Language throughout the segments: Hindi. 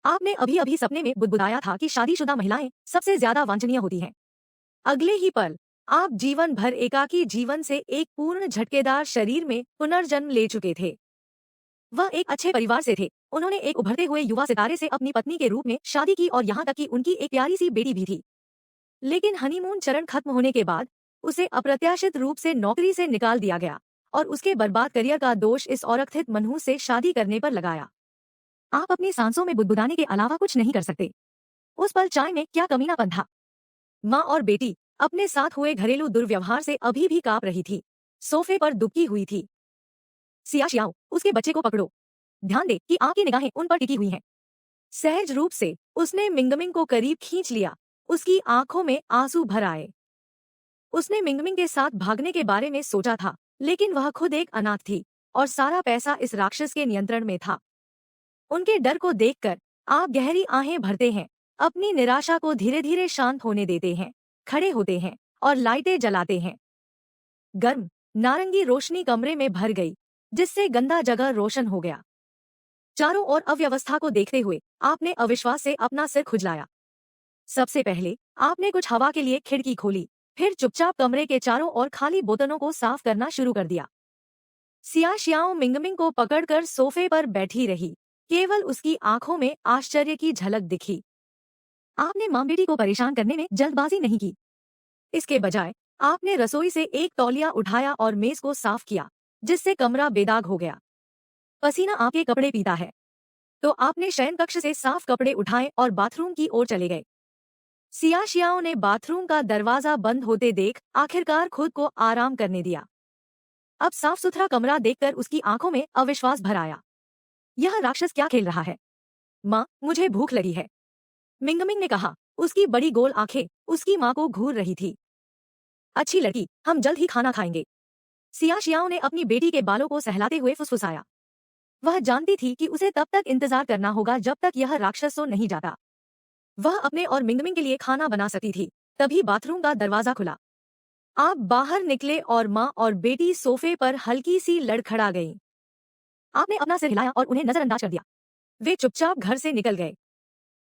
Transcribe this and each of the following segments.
आपने अभी अभी सपने में बुदबुदाया था कि शादीशुदा महिलाएं सबसे ज्यादा वांछनीय होती हैं। अगले ही पल आप जीवन भर एकाकी जीवन से एक पूर्ण झटकेदार शरीर में पुनर्जन्म ले चुके थे। वह एक अच्छे परिवार से थे। उन्होंने एक उभरते हुए युवा सितारे से अपनी पत्नी के रूप में शादी की और यहाँ तक कि उनकी एक प्यारी सी बेटी भी थी। लेकिन हनीमून चरण खत्म होने के बाद उसे अप्रत्याशित रूप से नौकरी से निकाल दिया गया और उसके बर्बाद करियर का दोष इस औरक्षित मनहूस से शादी करने पर लगाया। आप अपनी सांसों में बुदबुदाने के अलावा कुछ नहीं कर सकते। उस पल चाय में क्या कमीनापन था। माँ और बेटी अपने साथ हुए घरेलू दुर्व्यवहार से अभी भी कांप रही थी, सोफे पर दुबकी हुई थी। सिया शियाओ, उसके बच्चे को पकड़ो। ध्यान दे कि आपकी निगाहें उन पर टिकी हुई हैं। सहज रूप से उसने मिंगमिंग को करीब खींच लिया। उसकी आंखों में आंसू भर आए। उसने मिंगमिंग के साथ भागने के बारे में सोचा था, लेकिन वह खुद एक अनाथ थी और सारा पैसा इस राक्षस के नियंत्रण में था। उनके डर को देखकर आप गहरी आहें भरते हैं, अपनी निराशा को धीरे धीरे शांत होने देते हैं, खड़े होते हैं और लाइटें जलाते हैं। गर्म नारंगी रोशनी कमरे में भर गई, जिससे गंदा जगह रोशन हो गया। चारों ओर अव्यवस्था को देखते हुए आपने अविश्वास से अपना सिर खुजलाया। सबसे पहले आपने कुछ हवा के लिए खिड़की खोली, फिर चुपचाप कमरे के चारों ओर खाली बोतलों को साफ करना शुरू कर दिया। सिया शियाओ मिंगमिंग को पकड़कर सोफे पर बैठी रही, केवल उसकी आंखों में आश्चर्य की झलक दिखी। आपने मां बेटी को परेशान करने में जल्दबाजी नहीं की। इसके बजाय आपने रसोई से एक तौलिया उठाया और मेज को साफ किया, जिससे कमरा बेदाग हो गया। पसीना आपके कपड़े पीता है, तो आपने शयन कक्ष से साफ कपड़े उठाए और बाथरूम की ओर चले गए। सिया शियाओ ने बाथरूम का दरवाजा बंद होते देख आखिरकार खुद को आराम करने दिया। अब साफ सुथरा कमरा देखकर उसकी आंखों में अविश्वास भर आया। यह राक्षस क्या खेल रहा है? माँ, मुझे भूख लगी है, मिंगमिंग ने कहा। उसकी बड़ी गोल आंखें उसकी माँ को घूर रही थी। अच्छी लड़की, हम जल्द ही खाना खाएंगे, सिया शियाओ ने अपनी बेटी के बालों को सहलाते हुए फुसफुसाया। वह जानती थी कि उसे तब तक इंतजार करना होगा जब तक यह राक्षस सो नहीं जाता। वह अपने और मिंगमिंग के लिए खाना बना सकती थी। तभी बाथरूम का दरवाजा खुला। आप बाहर निकले और माँ और बेटी सोफे पर हल्की सी लड़खड़ा गईं। आपने अपना सिर हिलाया और उन्हें नजरअंदाज कर दिया। वे चुपचाप घर से निकल गए।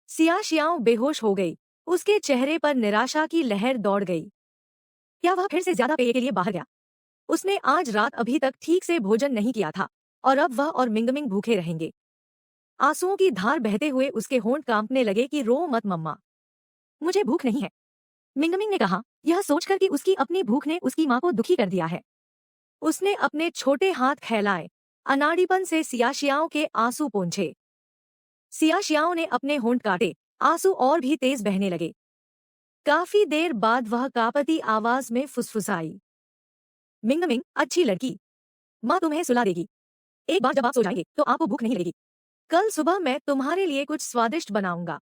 सिया शियाओ बेहोश हो गई। उसके चेहरे पर निराशा की लहर दौड़ गई। क्या वह फिर से ज्यादा पेय के लिए बाहर गया? उसने आज रात अभी तक ठीक से भोजन नहीं किया था और अब वह और मिंगमिंग भूखे रहेंगे। आंसुओं की धार बहते हुए उसके होंठ कांपने लगे कि रो मत मम्मा, मुझे भूख नहीं है, मिंगमिंग ने कहा, यह सोचकर कि उसकी अपनी भूख ने उसकी माँ को दुखी कर दिया है। उसने अपने छोटे हाथ फैलाए, अनाड़ीपन से सियाशियाओं के आंसू पोंछे। सियाशियाओं ने अपने होंठ काटे, आंसू और भी तेज बहने लगे। काफी देर बाद वह कांपती आवाज में फुसफुसाई, मिंगमिंग, अच्छी लड़की, माँ तुम्हें सुला देगी। एक बार जब आप सो जाएंगे तो आपको भूख नहीं लगेगी। कल सुबह मैं तुम्हारे लिए कुछ स्वादिष्ट बनाऊंगा।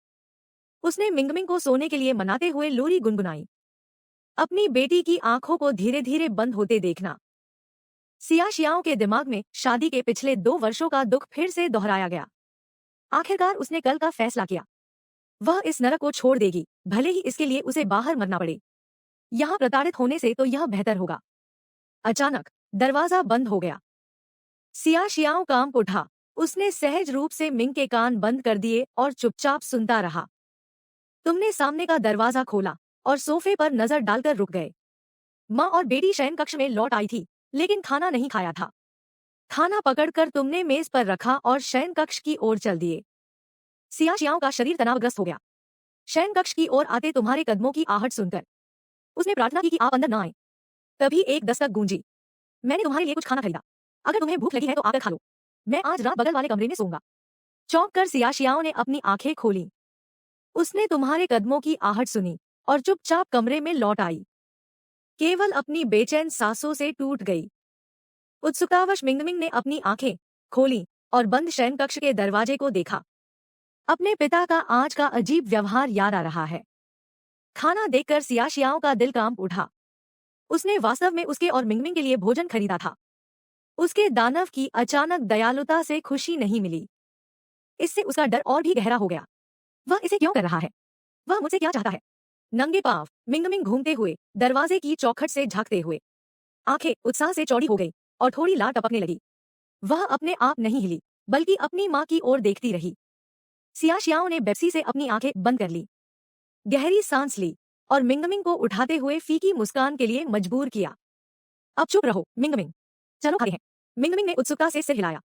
उसने मिंगमिंग को सोने के लिए मनाते हुए लोरी गुनगुनाई। अपनी बेटी की आंखों को धीरे धीरे बंद होते देखना। सियाशियाओं के दिमाग में शादी के पिछले 2 वर्षों का दुख फिर से दोहराया गया। आखिरकार उसने कल का फैसला किया। वह इस नरक को छोड़ देगी, भले ही इसके लिए उसे बाहर मरना पड़े। यहाँ प्रताड़ित होने से तो यह बेहतर होगा। अचानक दरवाजा बंद हो गया। सियाशियाओं कांप उठा। उसने सहज रूप से मिंग के कान बंद कर दिए और चुपचाप सुनता रहा। तुमने सामने का दरवाजा खोला और सोफे पर नजर डालकर रुक गए। माँ और बेटी शयन कक्ष में लौट आई थी, लेकिन खाना नहीं खाया था। खाना पकड़कर तुमने मेज पर रखा और शयन कक्ष की ओर चल दिए। सियाशियाओं का शरीर तनावग्रस्त हो गया। शयन कक्ष की ओर आते तुम्हारे कदमों की आहट सुनकर उसने प्रार्थना की कि आप अंदर न आए। तभी एक दस्तक गूंजी। मैंने तुम्हारे लिए कुछ खाना खरीदा, अगर तुम्हें भूख लगी है तो आकर खा लो। मैं आज रात बगल वाले कमरे में सोऊंगा। चौंक कर सियाशियाओं ने अपनी आंखें खोली। उसने तुम्हारे कदमों की आहट सुनी और चुपचाप कमरे में लौट आई। केवल अपनी बेचैन सांसों से टूट गई। उत्सुकतावश मिंगमिंग ने अपनी आंखें खोली और बंद शयन कक्ष के दरवाजे को देखा। अपने पिता का आज का अजीब व्यवहार याद आ रहा है। खाना देखकर सियाशियाओं का दिल कांप उठा। उसने वास्तव में उसके और मिंगमिंग के लिए भोजन खरीदा था। उसके दानव की अचानक दयालुता से खुशी नहीं मिली। इससे उसका डर और भी गहरा हो गया। वह इसे क्यों कर रहा है? वह मुझसे क्या चाहता है? नंगे पांव मिंगमिंग घूमते हुए दरवाजे की चौखट से झांकते हुए आंखें उत्साह से चौड़ी हो गई और थोड़ी लार टपकने लगी। वह अपने आप नहीं हिली, बल्कि अपनी माँ की ओर देखती रही। सिया शियाओ ने बेप्सी से अपनी आंखें बंद कर ली, गहरी सांस ली और मिंगमिंग को उठाते हुए फीकी मुस्कान के लिए मजबूर किया। अब चुप रहो मिंगमिंग, चलो खाते हैं। मिंगमिंग ने उत्सुकता से सिर हिलाया।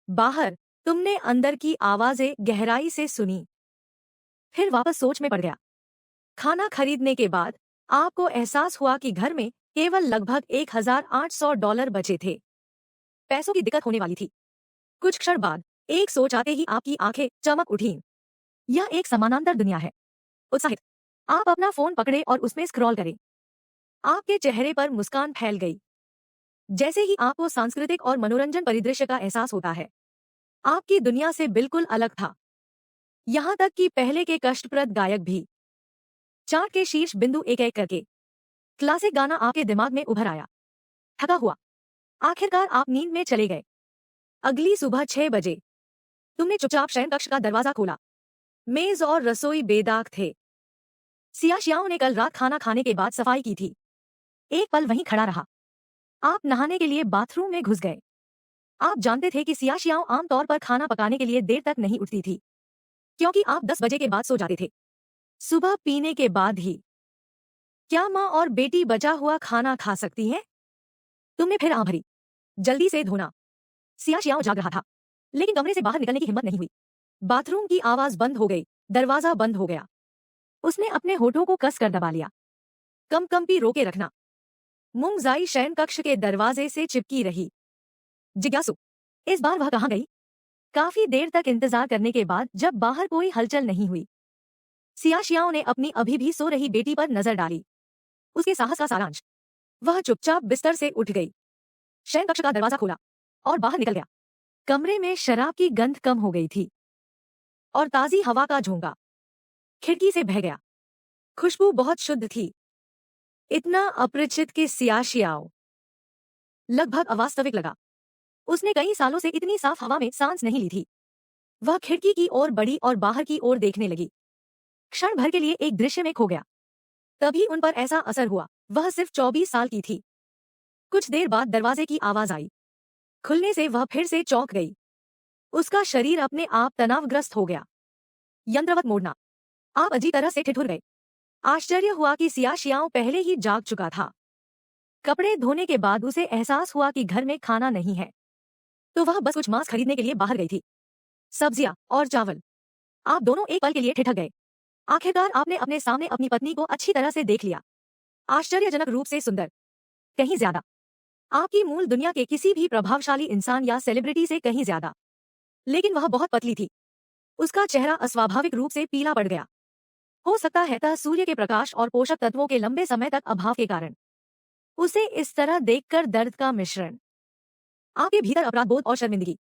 बाहर तुमने अंदर की आवाजें गहराई से सुनी, फिर वापस सोच में पड़ गया। खाना खरीदने के बाद आपको एहसास हुआ कि घर में केवल लगभग $1,800 बचे थे। पैसों की दिक्कत होने वाली थी। कुछ क्षण बाद एक सोच आते ही आपकी आंखें चमक उठीं। यह एक समानांतर दुनिया है। उत्साहित आप अपना फोन पकड़े और उसमें स्क्रॉल करें। आपके चेहरे पर मुस्कान फैल गई, जैसे ही आपको सांस्कृतिक और मनोरंजन परिदृश्य का एहसास होता है। आपकी दुनिया से बिल्कुल अलग था, यहां तक कि पहले के कष्टप्रद गायक भी। चार्ट के शीर्ष बिंदु एक एक करके क्लासिक गाना आपके दिमाग में उभर आया। थका हुआ आखिरकार आप नींद में चले गए। अगली सुबह 6 बजे तुमने चुपचाप शयन कक्ष का दरवाजा खोला। मेज और रसोई बेदाग थे। सिया शियाओ ने कल रात खाना खाने के बाद सफाई की थी। एक पल वहीं खड़ा रहा। आप नहाने के लिए बाथरूम में घुस गए। आप जानते थे कि सिया शियाओ आमतौर पर खाना पकाने के लिए देर तक नहीं उठती थी, क्योंकि आप 10 बजे के बाद सो जाते थे। सुबह पीने के बाद ही। क्या माँ और बेटी बचा हुआ खाना खा सकती हैं? तुमने फिर आं भरी। जल्दी से धोना। सिया शियाओ जाग रहा था, लेकिन कमरे से बाहर निकलने की हिम्मत नहीं हुई। बाथरूम की आवाज बंद हो गई, दरवाजा बंद हो गया। उसने अपने होठों को कस कर दबा लिया। कंपी रोके रखना। मुंगजाई शयन कक्ष के दरवाजे से चिपकी रही। जिज्ञासु, इस बार वह कहाँ गई? काफी देर तक इंतजार करने के बाद जब बाहर कोई हलचल नहीं हुई, सिया शियाओ ने अपनी अभी भी सो रही बेटी पर नजर डाली। उसके साहस का सारांश। वह चुपचाप बिस्तर से उठ गई, शयन कक्ष का दरवाजा खोला और बाहर निकल गया। कमरे में शराब की गंध कम हो गई थी और ताजी हवा का झोंका खिड़की से बह गया। खुशबू बहुत शुद्ध थी, इतना अपरिचित कि सिया शियाओ लगभग अवास्तविक लगा। उसने कई सालों से इतनी साफ हवा में सांस नहीं ली थी। वह खिड़की की ओर बढ़ी और बाहर की ओर देखने लगी। क्षण भर के लिए एक दृश्य में खो गया। तभी उन पर ऐसा असर हुआ। वह सिर्फ 24 साल की थी। कुछ देर बाद दरवाजे की आवाज आई। खुलने से वह फिर से चौंक गई। उसका शरीर अपने आप तनावग्रस्त हो गया। यंत्रवत मोड़ना। आप अजीब तरह से ठिठुर गए। आश्चर्य हुआ कि सिया शियाओ पहले ही जाग चुका था। कपड़े धोने के बाद उसे एहसास हुआ कि घर में खाना नहीं है, तो वह बस कुछ मांस खरीदने के लिए बाहर गई थी। सब्जियां और चावल। आप दोनों एक पल के लिए ठिठक गए। आखिरकार आपने अपने सामने अपनी पत्नी को अच्छी तरह से देख लिया। आश्चर्यजनक रूप से सुंदर, कहीं ज्यादा। आपकी मूल दुनिया के किसी भी प्रभावशाली इंसान या सेलिब्रिटी से कहीं ज्यादा। लेकिन वह बहुत पतली थी। उसका चेहरा अस्वाभाविक रूप से पीला पड़ गया। हो सकता है कि सूर्य के प्रकाश और पोषक तत्वों के लंबे समय तक अभाव के कारण। उसे इस तरह देखकर दर्द का मिश्रण। आपके भीतर अपराध बोध और शर्मिंदगी।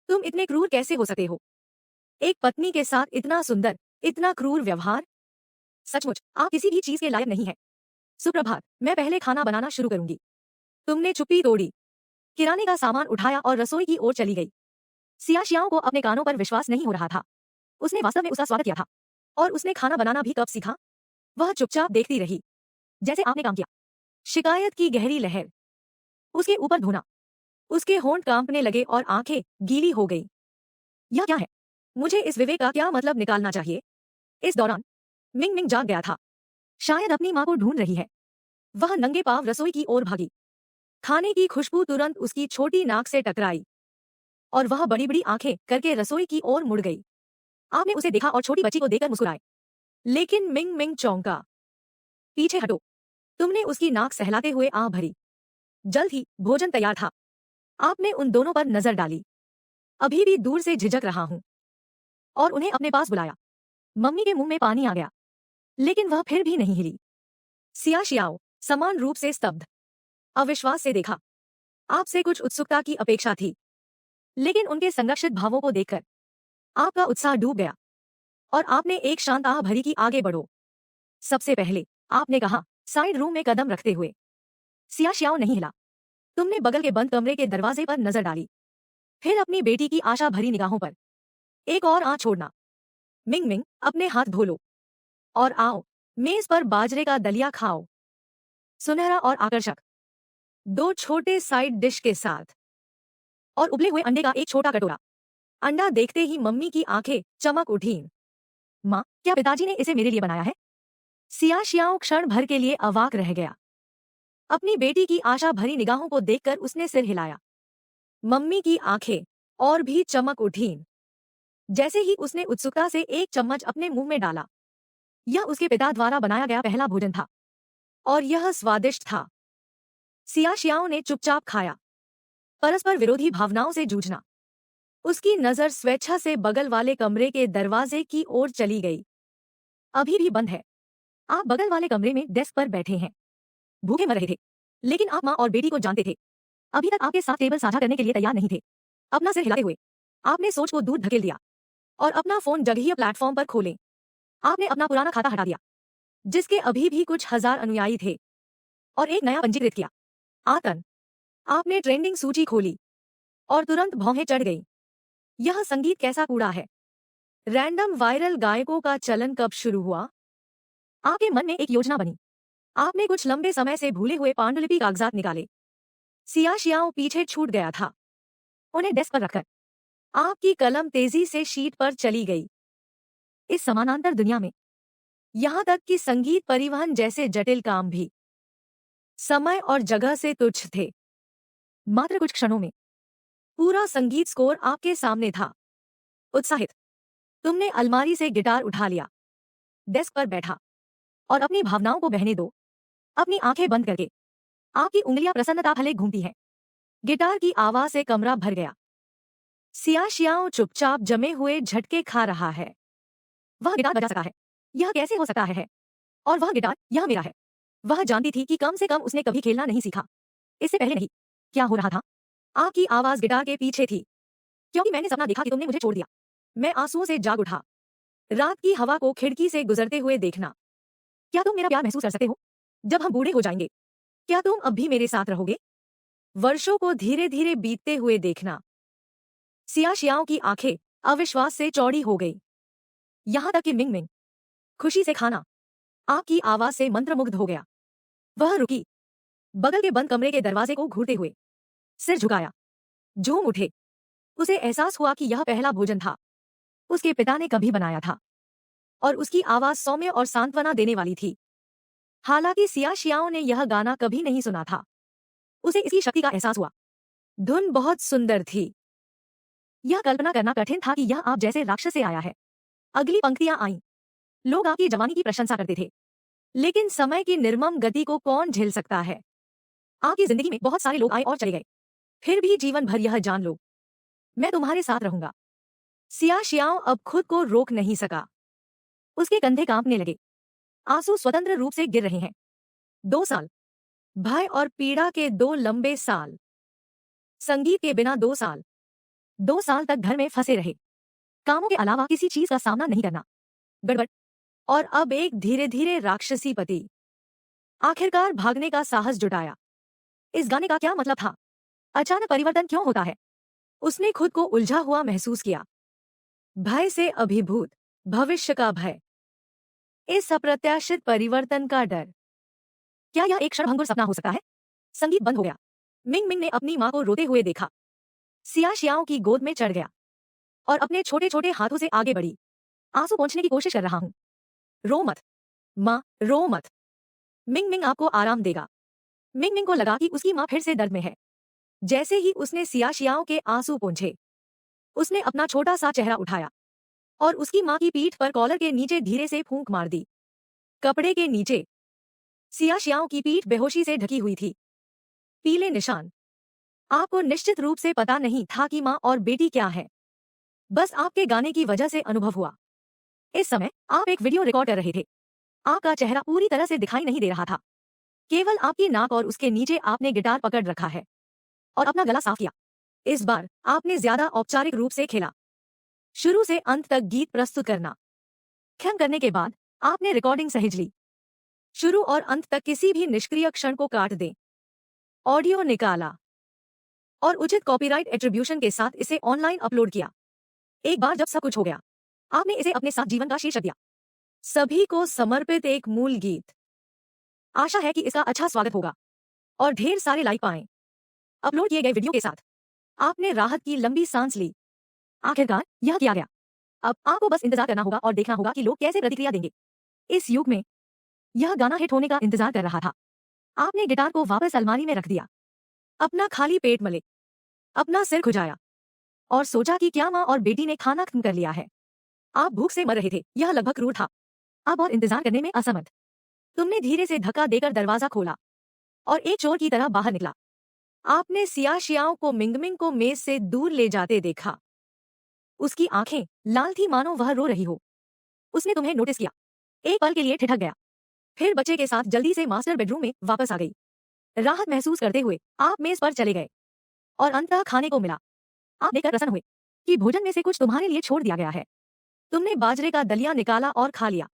तुम इतने क्रूर कैसे हो सकते हो? एक पत्नी के साथ इतना सुंदर, इतना क्रूर व्यवहार। सचमुच आप किसी भी चीज के लायक नहीं है। सुप्रभात, मैं पहले खाना बनाना शुरू करूंगी। तुमने चुप्पी तोड़ी, किराने का सामान उठाया और रसोई की ओर चली गई। सिया शियाओ को अपने कानों पर विश्वास नहीं हो रहा था। उसने वास्तव में उसका स्वागत किया था, और उसने खाना बनाना भी कब सीखा? वह चुपचाप देखती रही, जैसे आपने काम किया। शिकायत की गहरी लहर उसके ऊपर धोना। उसके होंठ कांपने लगे और आंखें गीली हो गई। यह क्या है? मुझे इस विवेक का क्या मतलब निकालना चाहिए? इस दौरान मिंग मिंग जाग गया था। शायद अपनी मां को ढूंढ रही है। वह नंगे पांव रसोई की ओर भागी। खाने की खुशबू तुरंत उसकी छोटी नाक से टकराई और वह बड़ी बड़ी आंखें करके रसोई की ओर मुड़ गई। आपने उसे देखा और छोटी बच्ची को देखकर मुस्कुराए, लेकिन मिंग मिंग चौंका। पीछे हटो। तुमने उसकी नाक सहलाते हुए आह भरी। जल्द ही भोजन तैयार था। आपने उन दोनों पर नजर डाली। अभी भी दूर से झिझक रहा हूं, और उन्हें अपने पास बुलाया। मम्मी के मुंह में पानी आ गया, लेकिन वह फिर भी नहीं हिली। सिया शियाओ समान रूप से स्तब्ध, अविश्वास से देखा। आपसे कुछ उत्सुकता की अपेक्षा थी, लेकिन उनके संरक्षित भावों को देखकर आपका उत्साह डूब गया, और आपने एक शांत आह भरी की आगे बढ़ो। सबसे पहले आपने कहा, साइड रूम में कदम रखते हुए। सिया शियाओ नहीं हिला। तुमने बगल के बंद कमरे के दरवाजे पर नजर डाली, फिर अपनी बेटी की आशा भरी निगाहों पर। एक और आंख छोड़ना। मिंग मिंग, अपने हाथ धो लो और आओ, मेज पर बाजरे का दलिया खाओ, सुनहरा और आकर्षक। 2 छोटे साइड डिश के साथ, और उबले हुए अंडे का एक छोटा कटोरा। अंडा देखते ही मम्मी की आंखें चमक उठीं। माँ, क्या पिताजी ने इसे मेरे लिए बनाया है? सिया शियाओ क्षण भर के लिए अवाक रह गया। अपनी बेटी की आशा भरी निगाहों को देखकर उसने सिर हिलाया। मम्मी की आंखें और भी चमक उठीं। जैसे ही उसने उत्सुकता से एक चम्मच अपने मुंह में डाला। यह उसके पिता द्वारा बनाया गया पहला भोजन था और यह स्वादिष्ट था। सिया शियाओ ने चुपचाप खाया। परस्पर विरोधी भावनाओं से जूझना। उसकी नजर स्वेच्छा से बगल वाले कमरे के दरवाजे की ओर चली गई। अभी भी बंद है। आप बगल वाले कमरे में डेस्क पर बैठे हैं। भूखे मर रहे थे, लेकिन आप माँ और बेटी को जानते थे। अभी तक आपके साथ टेबल साझा करने के लिए तैयार नहीं थे। अपना सिर हिलाते हुए आपने सोच को दूर धकेल दिया और अपना फोन जगह प्लेटफॉर्म पर खोले। आपने अपना पुराना खाता हटा दिया, जिसके अभी भी कुछ हजार अनुयायी थे, और एक नया पंजीकृत किया। आतन। आपने ट्रेंडिंग सूची खोली और तुरंत भौहें चढ़ गई। यह संगीत कैसा कूड़ा है? रैंडम वायरल गायकों का चलन कब शुरू हुआ? आपके मन में एक योजना बनी। आपने कुछ लंबे समय से भूले हुए पांडुलिपि कागजात निकाले। सिया शियाओ पीछे छूट गया था। उन्हें डेस्क पर रखकर आपकी कलम तेजी से शीट पर चली गई। इस समानांतर दुनिया में यहां तक कि संगीत परिवहन जैसे जटिल काम भी समय और जगह से तुच्छ थे। मात्र कुछ क्षणों में पूरा संगीत स्कोर आपके सामने था। उत्साहित, तुमने अलमारी से गिटार उठा लिया, डेस्क पर बैठा और अपनी भावनाओं को बहने दो। अपनी आंखें बंद करके आपकी उंगलियां प्रसन्नता भले घूमती हैं। गिटार की आवाज से कमरा भर गया। सिया शियाओ चुपचाप जमे हुए झटके खा रहा है। वह गिटार बजा सका है, यह कैसे हो सकता है? और वह गिटार, यह मेरा है। वह जानती थी कि कम से कम उसने कभी खेलना नहीं सीखा। इससे पहले नहीं। क्या हो रहा था? आपकी आवाज गिटार के पीछे थी। क्योंकि मैंने सपना देखा कि तुमने मुझे छोड़ दिया। मैं आंसुओं से जाग उठा। रात की हवा को खिड़की से गुजरते हुए देखना। क्या तुम मेरा प्यार महसूस कर सकते हो? जब हम बूढ़े हो जाएंगे, क्या तुम अब भी मेरे साथ रहोगे? वर्षों को धीरे धीरे बीतते हुए देखना। सिया शियाओ की आंखें अविश्वास से चौड़ी हो गई। यहां तक कि मिंग मिंग खुशी से खाना आपकी आवाज से मंत्रमुग्ध हो गया। वह रुकी, बगल के बंद कमरे के दरवाजे को घूरते हुए सिर झुकाया, झूम उठे। उसे एहसास हुआ कि यह पहला भोजन था उसके पिता ने कभी बनाया था, और उसकी आवाज सौम्य और सांत्वना देने वाली थी। हालांकि सिया शियाओ ने यह गाना कभी नहीं सुना था, उसे इसकी शक्ति का एहसास हुआ। धुन बहुत सुंदर थी। यह कल्पना करना कठिन था कि यह आप जैसे राक्षस से आया है। अगली पंक्तियां आईं। लोग आपकी जवानी की प्रशंसा करते थे, लेकिन समय की निर्मम गति को कौन झेल सकता है? आपकी जिंदगी में बहुत सारे लोग आए और चले गए, फिर भी जीवन भर यह जान लो, मैं तुम्हारे साथ रहूंगा। सिया शियाओ अब खुद को रोक नहीं सका। उसके कंधे कांपने लगे। आंसू स्वतंत्र रूप से गिर रहे हैं। 2 साल, भय और पीड़ा के 2 लंबे साल। संगीत के बिना 2 साल। 2 साल तक घर में फंसे रहे, कामों के अलावा किसी चीज का सामना नहीं करना। गड़बड़। और अब एक धीरे धीरे राक्षसी पति। आखिरकार भागने का साहस जुटाया। इस गाने का क्या मतलब था? अचानक परिवर्तन क्यों होता है? उसने खुद को उलझा हुआ महसूस किया। भय से अभिभूत, भविष्य का भय, इस अप्रत्याशित परिवर्तन का डर। क्या यह एक क्षणभंगुर सपना हो सकता है? संगीत बंद हो गया। मिंग मिंग ने अपनी मां को रोते हुए देखा। सिया शियाओ की गोद में चढ़ गया और अपने छोटे छोटे हाथों से आगे बढ़ी। आंसू पोंछने की कोशिश कर रहा हूं। रो मत मां, रो मत। मिंग मिंग आपको आराम देगा। मिंग मिंग को लगा कि उसकी मां फिर से दर्द में है। जैसे ही उसने सिया शियाओ के आंसू पोंछे, उसने अपना छोटा सा चेहरा उठाया और उसकी मां की पीठ पर कॉलर के नीचे धीरे से फूंक मार दी। कपड़े के नीचे सिया शियाओ की पीठ बेहोशी से ढकी हुई थी। पीले निशान। आपको निश्चित रूप से पता नहीं था कि मां और बेटी क्या है, बस आपके गाने की वजह से अनुभव हुआ। इस समय आप एक वीडियो रिकॉर्ड कर रहे थे। आपका चेहरा पूरी तरह से दिखाई नहीं दे रहा था, केवल आपकी नाक और उसके नीचे आपने गिटार पकड़ रखा है और अपना गला साफ किया। इस बार आपने ज्यादा औपचारिक रूप से खेला। शुरू से अंत तक गीत प्रस्तुत करना। खत्म करने के बाद आपने रिकॉर्डिंग सहेज ली। शुरू और अंत तक किसी भी निष्क्रिय क्षण को काट दें। ऑडियो निकाला और उचित कॉपीराइट एट्रीब्यूशन के साथ इसे ऑनलाइन अपलोड किया। एक बार जब सब कुछ हो गया, आपने इसे अपने साथ जीवन का शीर्षक दिया। सभी को समर्पित एक मूल गीत। आशा है कि इसका अच्छा स्वागत होगा और ढेर सारे लाइक पाएं। अपलोड किए गए वीडियो के साथ आपने राहत की लंबी सांस ली। आखिरकार यह किया गया। अब आपको बस इंतजार करना होगा और देखना होगा कि लोग कैसे प्रतिक्रिया देंगे। इस युग में यह गाना हिट होने का इंतजार कर रहा था। आपने गिटार को वापस अलमारी में रख दिया, अपना खाली पेट मले, अपना सिर खुजाया और सोचा कि क्या माँ और बेटी ने खाना खत्म कर लिया है। आप भूख से मर रहे थे, यह लगभग क्रूर था। अब और इंतजार करने में असमर्थ, तुमने धीरे से धक्का देकर दरवाजा खोला और एक चोर की तरह बाहर निकला। आपने सियाशियाओं को मिंगमिंग को मेज से दूर ले जाते देखा। उसकी आंखें लाल थी मानो वह रो रही हो। उसने तुम्हें नोटिस किया, एक पल के लिए ठिठक गया, फिर बच्चे के साथ जल्दी से मास्टर बेडरूम में वापस आ गई। राहत महसूस करते हुए आप मेज पर चले गए और अंततः खाने को मिला। आप देखकर प्रसन्न हुए कि भोजन में से कुछ तुम्हारे लिए छोड़ दिया गया है। तुमने बाजरे का दलिया निकाला और खा लिया।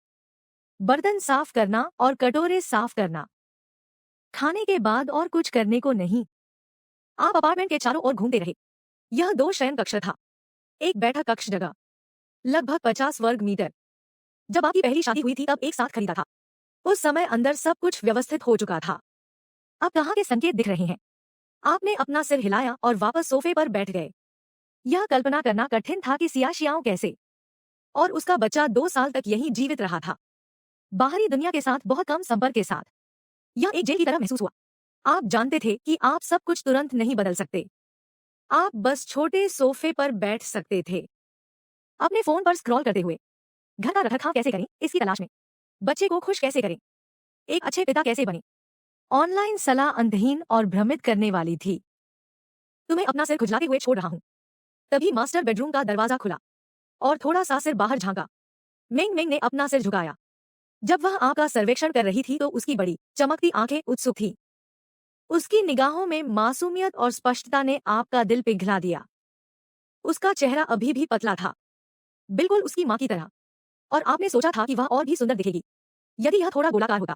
बर्तन साफ करना और कटोरे साफ करना, खाने के बाद और कुछ करने को नहीं। आप अपार्टमेंट के चारों ओर घूमते रहे। यह 2 शयन कक्ष था, एक बैठक कक्ष जगह, लगभग 50 वर्ग मीटर। जब आपकी पहली शादी हुई थी तब एक साथ खरीदा था। उस समय अंदर सब कुछ व्यवस्थित हो चुका था। अब कहाँ के संकेत दिख रहे हैं? आपने अपना सिर हिलाया और वापस सोफे पर बैठ गए। यह कल्पना करना कठिन था कि सियाशियाओं कैसे और उसका बच्चा 2 साल तक यहीं जीवित रहा था, बाहरी दुनिया के साथ बहुत कम संपर्क के साथ। यह एक जेल की तरह महसूस हुआ। आप जानते थे कि आप सब कुछ तुरंत नहीं बदल सकते। आप बस छोटे सोफे पर बैठ सकते थे, अपने फोन पर स्क्रॉल करते हुए, घर का रखरखाव कैसे करें इसकी तलाश में, बच्चे को खुश कैसे करें, एक अच्छे पिता कैसे बने। ऑनलाइन सलाह अंतहीन और भ्रमित करने वाली थी। तुम्हें अपना सिर खुजलाते हुए छोड़ रहा हूं। तभी मास्टर बेडरूम का दरवाजा खुला और थोड़ा सा सिर बाहर झांका। मिंग मिंग ने अपना सिर झुकाया। जब वह आपका सर्वेक्षण कर रही थी तो उसकी बड़ी चमकती आंखें उत्सुक थी। उसकी निगाहों में मासूमियत और स्पष्टता ने आपका दिल पिघला दिया। उसका चेहरा अभी भी पतला था, बिल्कुल उसकी मां की तरह, और आपने सोचा था कि वह और भी सुंदर दिखेगी यदि यह थोड़ा गोलाकार होता।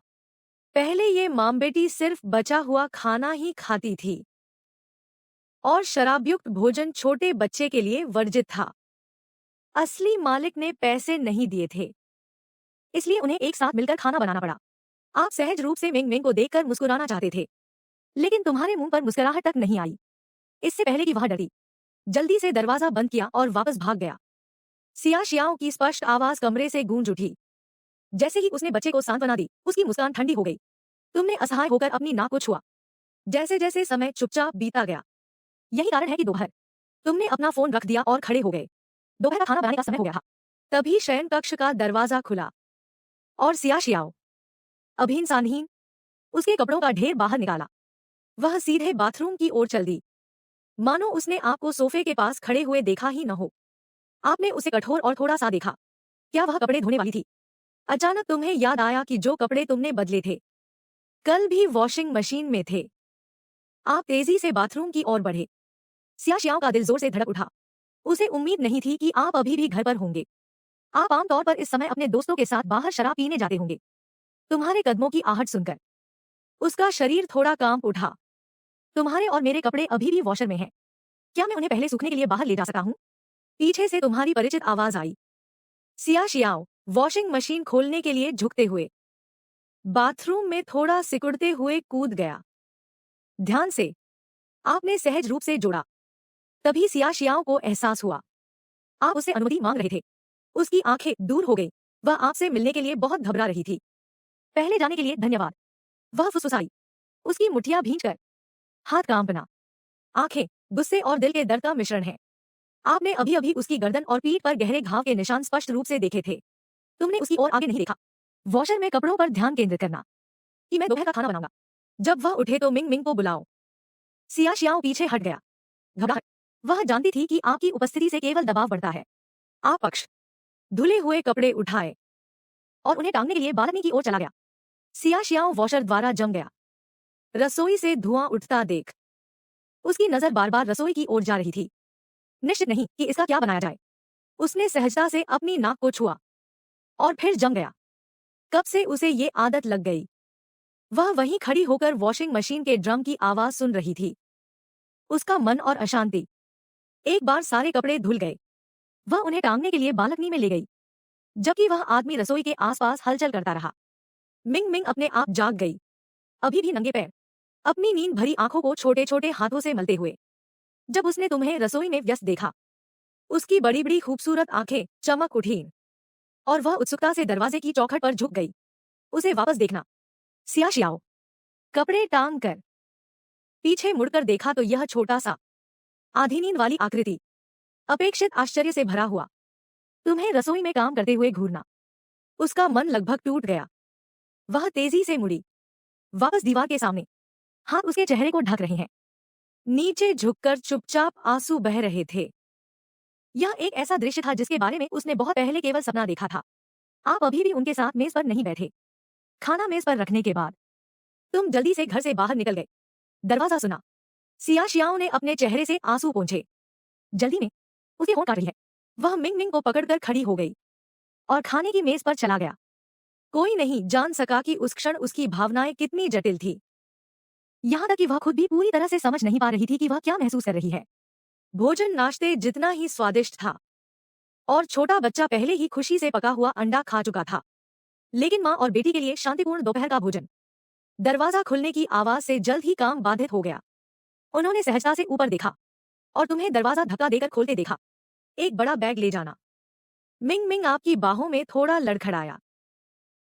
पहले ये मां बेटी सिर्फ बचा हुआ खाना ही खाती थी और शराबयुक्त भोजन छोटे बच्चे के लिए वर्जित था। असली मालिक ने पैसे नहीं दिए थे, इसलिए उन्हें एक साथ मिलकर खाना बनाना पड़ा। आप सहज रूप से मिंग मिंग को देखकर मुस्कुराना चाहते थे, लेकिन तुम्हारे मुंह पर मुस्कुराहट तक नहीं आई। इससे पहले कि वह डरी, जल्दी से दरवाजा बंद किया और वापस भाग गया। सियाशियाओं की स्पष्ट आवाज कमरे से गूंज उठी। जैसे ही उसने बच्चे को सांत्वना दी, उसकी मुस्कान ठंडी हो गई। तुमने असहाय होकर अपनी नाक को छुआ। जैसे जैसे समय चुपचाप बीता गया। यही कारण है कि दोपहर तुमने अपना फोन रख दिया और खड़े हो गए। दोपहर का खाना बनाने का समय हो गया था। तभी शयन कक्ष का दरवाजा खुला और सियाशियाओ अभीन सानहीन उसके कपड़ों का ढेर बाहर निकाला। वह सीधे बाथरूम की ओर चल दी, मानो उसने आपको सोफे के पास खड़े हुए देखा ही न हो। आपने उसे कठोर और थोड़ा सा देखा। क्या वह कपड़े धोने वाली थी? अचानक तुम्हें याद आया कि जो कपड़े तुमने बदले थे कल भी वॉशिंग मशीन में थे। आप तेजी से बाथरूम की ओर बढ़े। सियाशियाओं का दिल जोर से धड़क उठा। उसे उम्मीद नहीं थी कि आप अभी भी घर पर होंगे। आप आमतौर पर इस समय अपने दोस्तों के साथ बाहर शराब पीने जाते होंगे। तुम्हारे कदमों की आहट सुनकर उसका शरीर थोड़ा कांप उठा। तुम्हारे और मेरे कपड़े अभी भी वॉशर में हैं। क्या मैं उन्हें पहले सूखने के लिए बाहर ले जा सकता हूँ? पीछे से तुम्हारी परिचित आवाज आई। सियाशियाओ वॉशिंग मशीन खोलने के लिए झुकते हुए बाथरूम में थोड़ा सिकुड़ते हुए कूद गया। ध्यान से आपने सहज रूप से जोड़ा। तभी सियाशियाओं को एहसास हुआ आप उससे अनुमति मांग रहे थे। उसकी आंखें दूर हो गई। वह आपसे मिलने के लिए बहुत घबरा रही थी। पहले जाने के लिए धन्यवाद, वह फुसफुसाई। उसकी मुठ्ठियां भींचकर, हाथ कांपना, आंखें गुस्से और दिल के दर्द का मिश्रण है। आपने अभी अभी उसकी गर्दन और पीठ पर गहरे घाव के निशान स्पष्ट रूप से देखे थे। तुमने उसकी ओर आगे नहीं देखा। वॉशर में कपड़ों पर ध्यान केंद्रित करना कि मैं दोपहर का खाना बनाऊंगा। जब वह उठे तो मिंग मिंग को बुलाओ। सियाशियाओ पीछे हट गया। घबराहट, वह जानती थी कि आपकी उपस्थिति से केवल दबाव बढ़ता है। आप पक्ष धुले हुए कपड़े उठाए और उन्हें टांगने के लिए बालकनी की ओर चला गया। सियाशियाओ वॉशर द्वारा जम गया। रसोई से धुआं उठता देख उसकी नजर बार बार रसोई की ओर जा रही थी, निश्चित नहीं कि इसका क्या बनाया जाए। उसने सहजता से अपनी नाक को छुआ और फिर जम गया। कब से उसे ये आदत लग गई। वह वहीं खड़ी होकर वॉशिंग मशीन के ड्रम की आवाज सुन रही थी। उसका मन और अशांति। एक बार सारे कपड़े धुल गए। वह उन्हें टांगने के लिए बालकनी में ले गई, जबकि वह आदमी रसोई के आसपास हलचल करता रहा। मिंग मिंग अपने आप जाग गई, अभी भी नंगे पैर, अपनी नींद भरी आंखों को छोटे छोटे हाथों से मलते हुए। जब उसने तुम्हें रसोई में व्यस्त देखा उसकी बड़ी बड़ी खूबसूरत आंखें चमक उठी और वह उत्सुकता से दरवाजे की चौखट पर झुक गई, उसे वापस देखना। सिया शियाओ कपड़े टांग कर पीछे मुड़कर देखा तो यह छोटा सा आधी नींद वाली आकृति अपेक्षित आश्चर्य से भरा हुआ तुम्हें रसोई में काम करते हुए घूरना। उसका मन लगभग टूट गया। वह तेजी से मुड़ी वापस दीवार के सामने, हाथ उसके चेहरे को ढक रहे हैं। नीचे झुककर चुपचाप आंसू बह रहे थे। यह एक ऐसा दृश्य था जिसके बारे में उसने बहुत पहले केवल सपना देखा था। आप अभी भी उनके साथ मेज पर नहीं बैठे। खाना मेज पर रखने के बाद तुम जल्दी से घर से बाहर निकल गए। दरवाजा सुना। सिया शियाओ ने अपने चेहरे से आंसू पोंछे। जल्दी में उसकी होंठ काट रही है। वह मिंग मिंग को पकड़कर खड़ी हो गई और खाने की मेज पर चला गया। कोई नहीं जान सका कि उस क्षण उसकी भावनाएं कितनी जटिल थी। यहां तक कि वह खुद भी पूरी तरह से समझ नहीं पा रही थी कि वह क्या महसूस कर रही है। भोजन नाश्ते जितना ही स्वादिष्ट था और छोटा बच्चा पहले ही खुशी से पका हुआ अंडा खा चुका था, लेकिन माँ और बेटी के लिए शांतिपूर्ण दोपहर का भोजन। दरवाजा खुलने की आवाज से जल्द ही काम बाधित हो गया। उन्होंने सहजता से ऊपर देखा और तुम्हें दरवाजा धक्का देकर खोलते देखा। एक बड़ा बैग ले जाना। मिंग मिंग आपकी बाहों में थोड़ा लड़खड़ाया।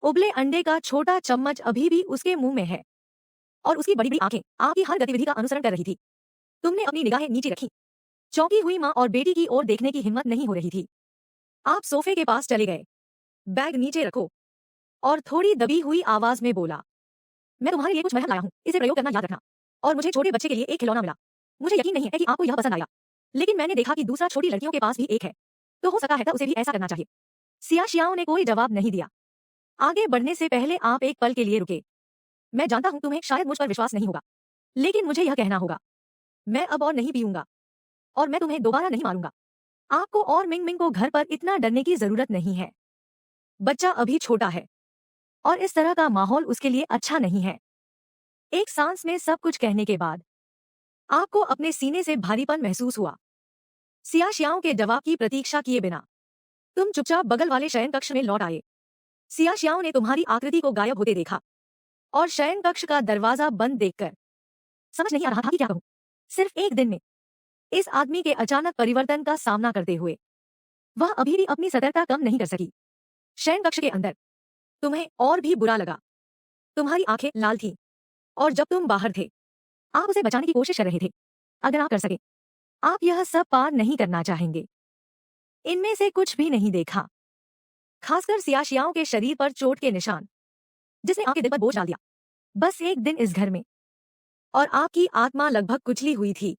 उबले अंडे का छोटा चम्मच अभी भी उसके मुंह में है और उसकी बड़ी बड़ी आंखें आपकी हर गतिविधि का अनुसरण कर रही थी। तुमने अपनी निगाहें नीचे रखी। चौंकी हुई माँ और बेटी की ओर देखने की हिम्मत नहीं हो रही थी। आप सोफे के पास चले गए। बैग नीचे रखो और थोड़ी दबी हुई आवाज में बोला, मैं तुम्हारे लिए कुछ महंगा लाया हूँ, इसे प्रयोग करना याद रखना। और मुझे छोटे बच्चे के लिए एक खिलौना मिला। मुझे यकीन नहीं है कि आपको यह पसंद आया, लेकिन मैंने देखा कि दूसरा छोटी लड़कियों के पास भी एक है, तो हो सका है उसे भी ऐसा करना चाहिए। सिया शियाओ ने कोई जवाब नहीं दिया। आगे बढ़ने से पहले आप एक पल के लिए रुके। मैं जानता हूं तुम्हें शायद मुझ पर विश्वास नहीं होगा, लेकिन मुझे यह कहना होगा, मैं अब और नहीं पीऊंगा और मैं तुम्हें दोबारा नहीं मारूंगा। आपको और मिंग मिंग को घर पर इतना डरने की जरूरत नहीं है। बच्चा अभी छोटा है और इस तरह का माहौल उसके लिए अच्छा नहीं है। एक सांस में सब कुछ कहने के बाद आपको अपने सीने से भारीपन महसूस हुआ। सिया शियाओ के जवाब की प्रतीक्षा किए बिना तुम चुपचाप बगल वाले शयन कक्ष में लौट आए। सिया शियाओ ने तुम्हारी आकृति को गायब होते देखा और शयन कक्ष का दरवाजा बंद देखकर समझ नहीं आ रहा था कि क्या कहूं। सिर्फ एक दिन में इस आदमी के अचानक परिवर्तन का सामना करते हुए वह अभी भी अपनी सतर्कता कम नहीं कर सकी। शयन कक्ष के अंदर तुम्हें और भी बुरा लगा। तुम्हारी आंखें लाल थीं और जब तुम बाहर थे आप उसे बचाने की कोशिश कर रहे थे। अगर आप कर सके, आप यह सब पार नहीं करना चाहेंगे। इनमें से कुछ भी नहीं देखा, खासकर सिया शियाओ के शरीर पर चोट के निशान, जिसने आपके दिल पर बोझ डाल दिया। बस एक दिन इस घर में और आपकी आत्मा लगभग कुचली हुई थी।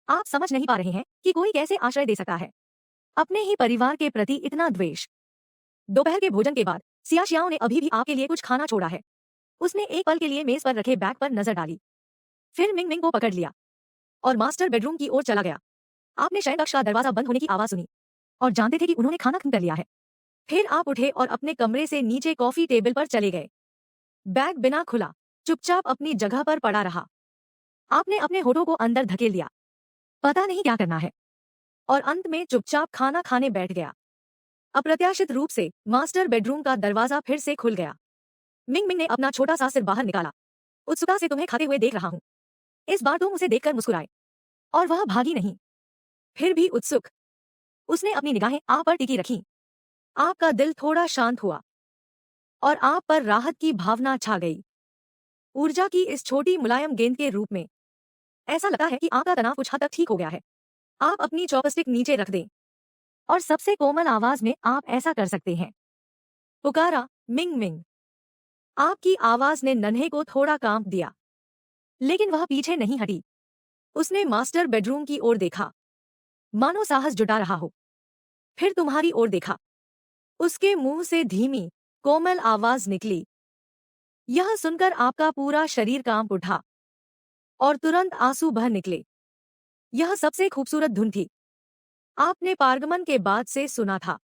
आप समझ नहीं पा रहे हैं कि कोई कैसे आश्रय दे सकता है अपने ही परिवार के प्रति इतना द्वेष। दोपहर के भोजन के बाद सिया शियाओ ने अभी भी आपके लिए कुछ खाना छोड़ा है। उसने एक पल के लिए मेज पर रखे बैग पर नजर डाली, फिर मिंग मिंग को पकड़ लिया और मास्टर बेडरूम की ओर चला गया। आपने शयन कक्ष का दरवाजा बंद होने की आवाज सुनी और जानते थे कि उन्होंने खाना खत्म कर लिया है। फिर आप उठे और अपने कमरे से नीचे कॉफी टेबल पर चले गए। बैग बिना खुला चुपचाप अपनी जगह पर पड़ा रहा। आपने अपने होठों को अंदर धकेल दिया, पता नहीं क्या करना है, और अंत में चुपचाप खाना खाने बैठ गया। अप्रत्याशित रूप से मास्टर बेडरूम का दरवाजा फिर से खुल गया। मिंग मिंग ने अपना छोटा सा सिर बाहर निकाला। उत्सुकता से तुम्हें खाते हुए देख रहा हूं। इस बार तुम उसे देखकर मुस्कुराए और वह भागी नहीं। फिर भी उत्सुक उसने अपनी निगाहें आप पर टिकी रखी। आपका दिल थोड़ा शांत हुआ और आप पर राहत की भावना छा गई। ऊर्जा की इस छोटी मुलायम गेंद के रूप में ऐसा लगता है कि आपका तनाव कुछ हद तक ठीक हो गया है। आप अपनी चॉपस्टिक नीचे रख दें और सबसे कोमल आवाज में आप ऐसा कर सकते हैं। पुकारा, मिंग मिंग। आपकी आवाज ने नन्हे को थोड़ा कांप दिया, लेकिन वह पीछे नहीं हटी। उसने मास्टर बेडरूम की ओर देखा, मानो साहस जुटा रहा हो। फिर तुम्हारी ओर देखा। उसके मुंह से धीमी कोमल आवाज निकली। यह सुनकर आपका पूरा शरीर कांप उठा और तुरंत आंसू बह निकले। यह सबसे खूबसूरत धुन थी आपने पारगमन के बाद से सुना था।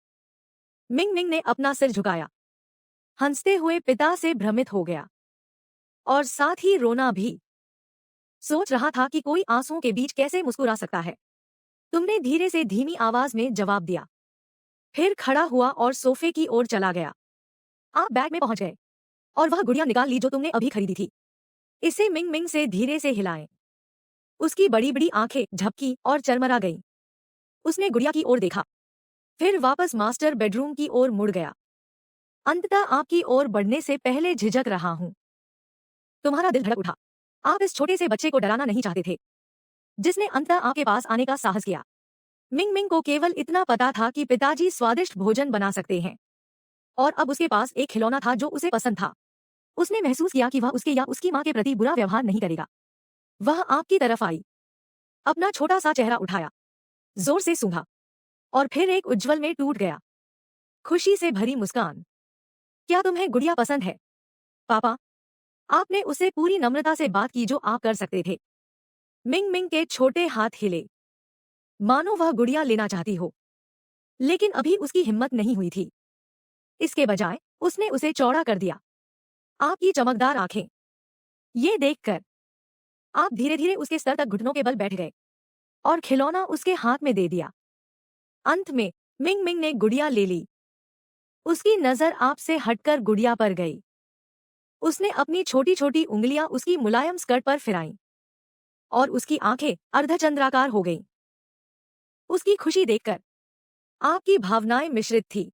मिंग मिंग ने अपना सिर झुकाया, हंसते हुए पिता से भ्रमित हो गया और साथ ही रोना भी। सोच रहा था कि कोई आंसुओं के बीच कैसे मुस्कुरा सकता है। तुमने धीरे से धीमी आवाज में जवाब दिया, फिर खड़ा हुआ और सोफे की ओर चला गया। आप बैग में पहुंच गए और वह गुड़िया निकाल ली जो तुमने अभी खरीदी थी। इसे मिंग मिंग से धीरे से हिलाएं। उसकी बड़ी बड़ी आंखें झपकी और चरमरा गईं। उसने गुड़िया की ओर देखा, फिर वापस मास्टर बेडरूम की ओर मुड़ गया। अंततः आपकी ओर बढ़ने से पहले झिझक रहा हूं। तुम्हारा दिल धड़क उठा। आप इस छोटे से बच्चे को डराना नहीं चाहते थे, जिसने अंततः आपके पास आने का साहस किया। मिंग मिंग को केवल इतना पता था कि पिताजी स्वादिष्ट भोजन बना सकते हैं, और अब उसके पास एक खिलौना था जो उसे पसंद था। उसने महसूस किया कि वह उसके या उसकी मां के प्रति बुरा व्यवहार नहीं करेगा। वह आपकी तरफ आई, अपना छोटा सा चेहरा उठाया, जोर से सूंघा, और फिर एक उज्ज्वल में टूट गया, खुशी से भरी मुस्कान। क्या तुम्हें गुड़िया पसंद है, पापा? आपने उससे पूरी नम्रता से बात की जो आप कर सकते थे। मिंग मिंग के छोटे हाथ हिले, मानो वह गुड़िया लेना चाहती हो, लेकिन अभी उसकी हिम्मत नहीं हुई थी। इसके बजाय उसने उसे चौड़ा कर दिया। आपकी चमकदार आंखें। ये देखकर आप धीरे धीरे उसके सर तक घुटनों के बल बैठ गए और खिलौना उसके हाथ में दे दिया। अंत में मिंग मिंग ने गुड़िया ले ली। उसकी नजर आपसे हटकर गुड़िया पर गई। उसने अपनी छोटी छोटी उंगलियां उसकी मुलायम स्कर्ट पर फिराईं और उसकी आंखें अर्धचंद्राकार हो गईं। उसकी खुशी देखकर आपकी भावनाएं मिश्रित थी।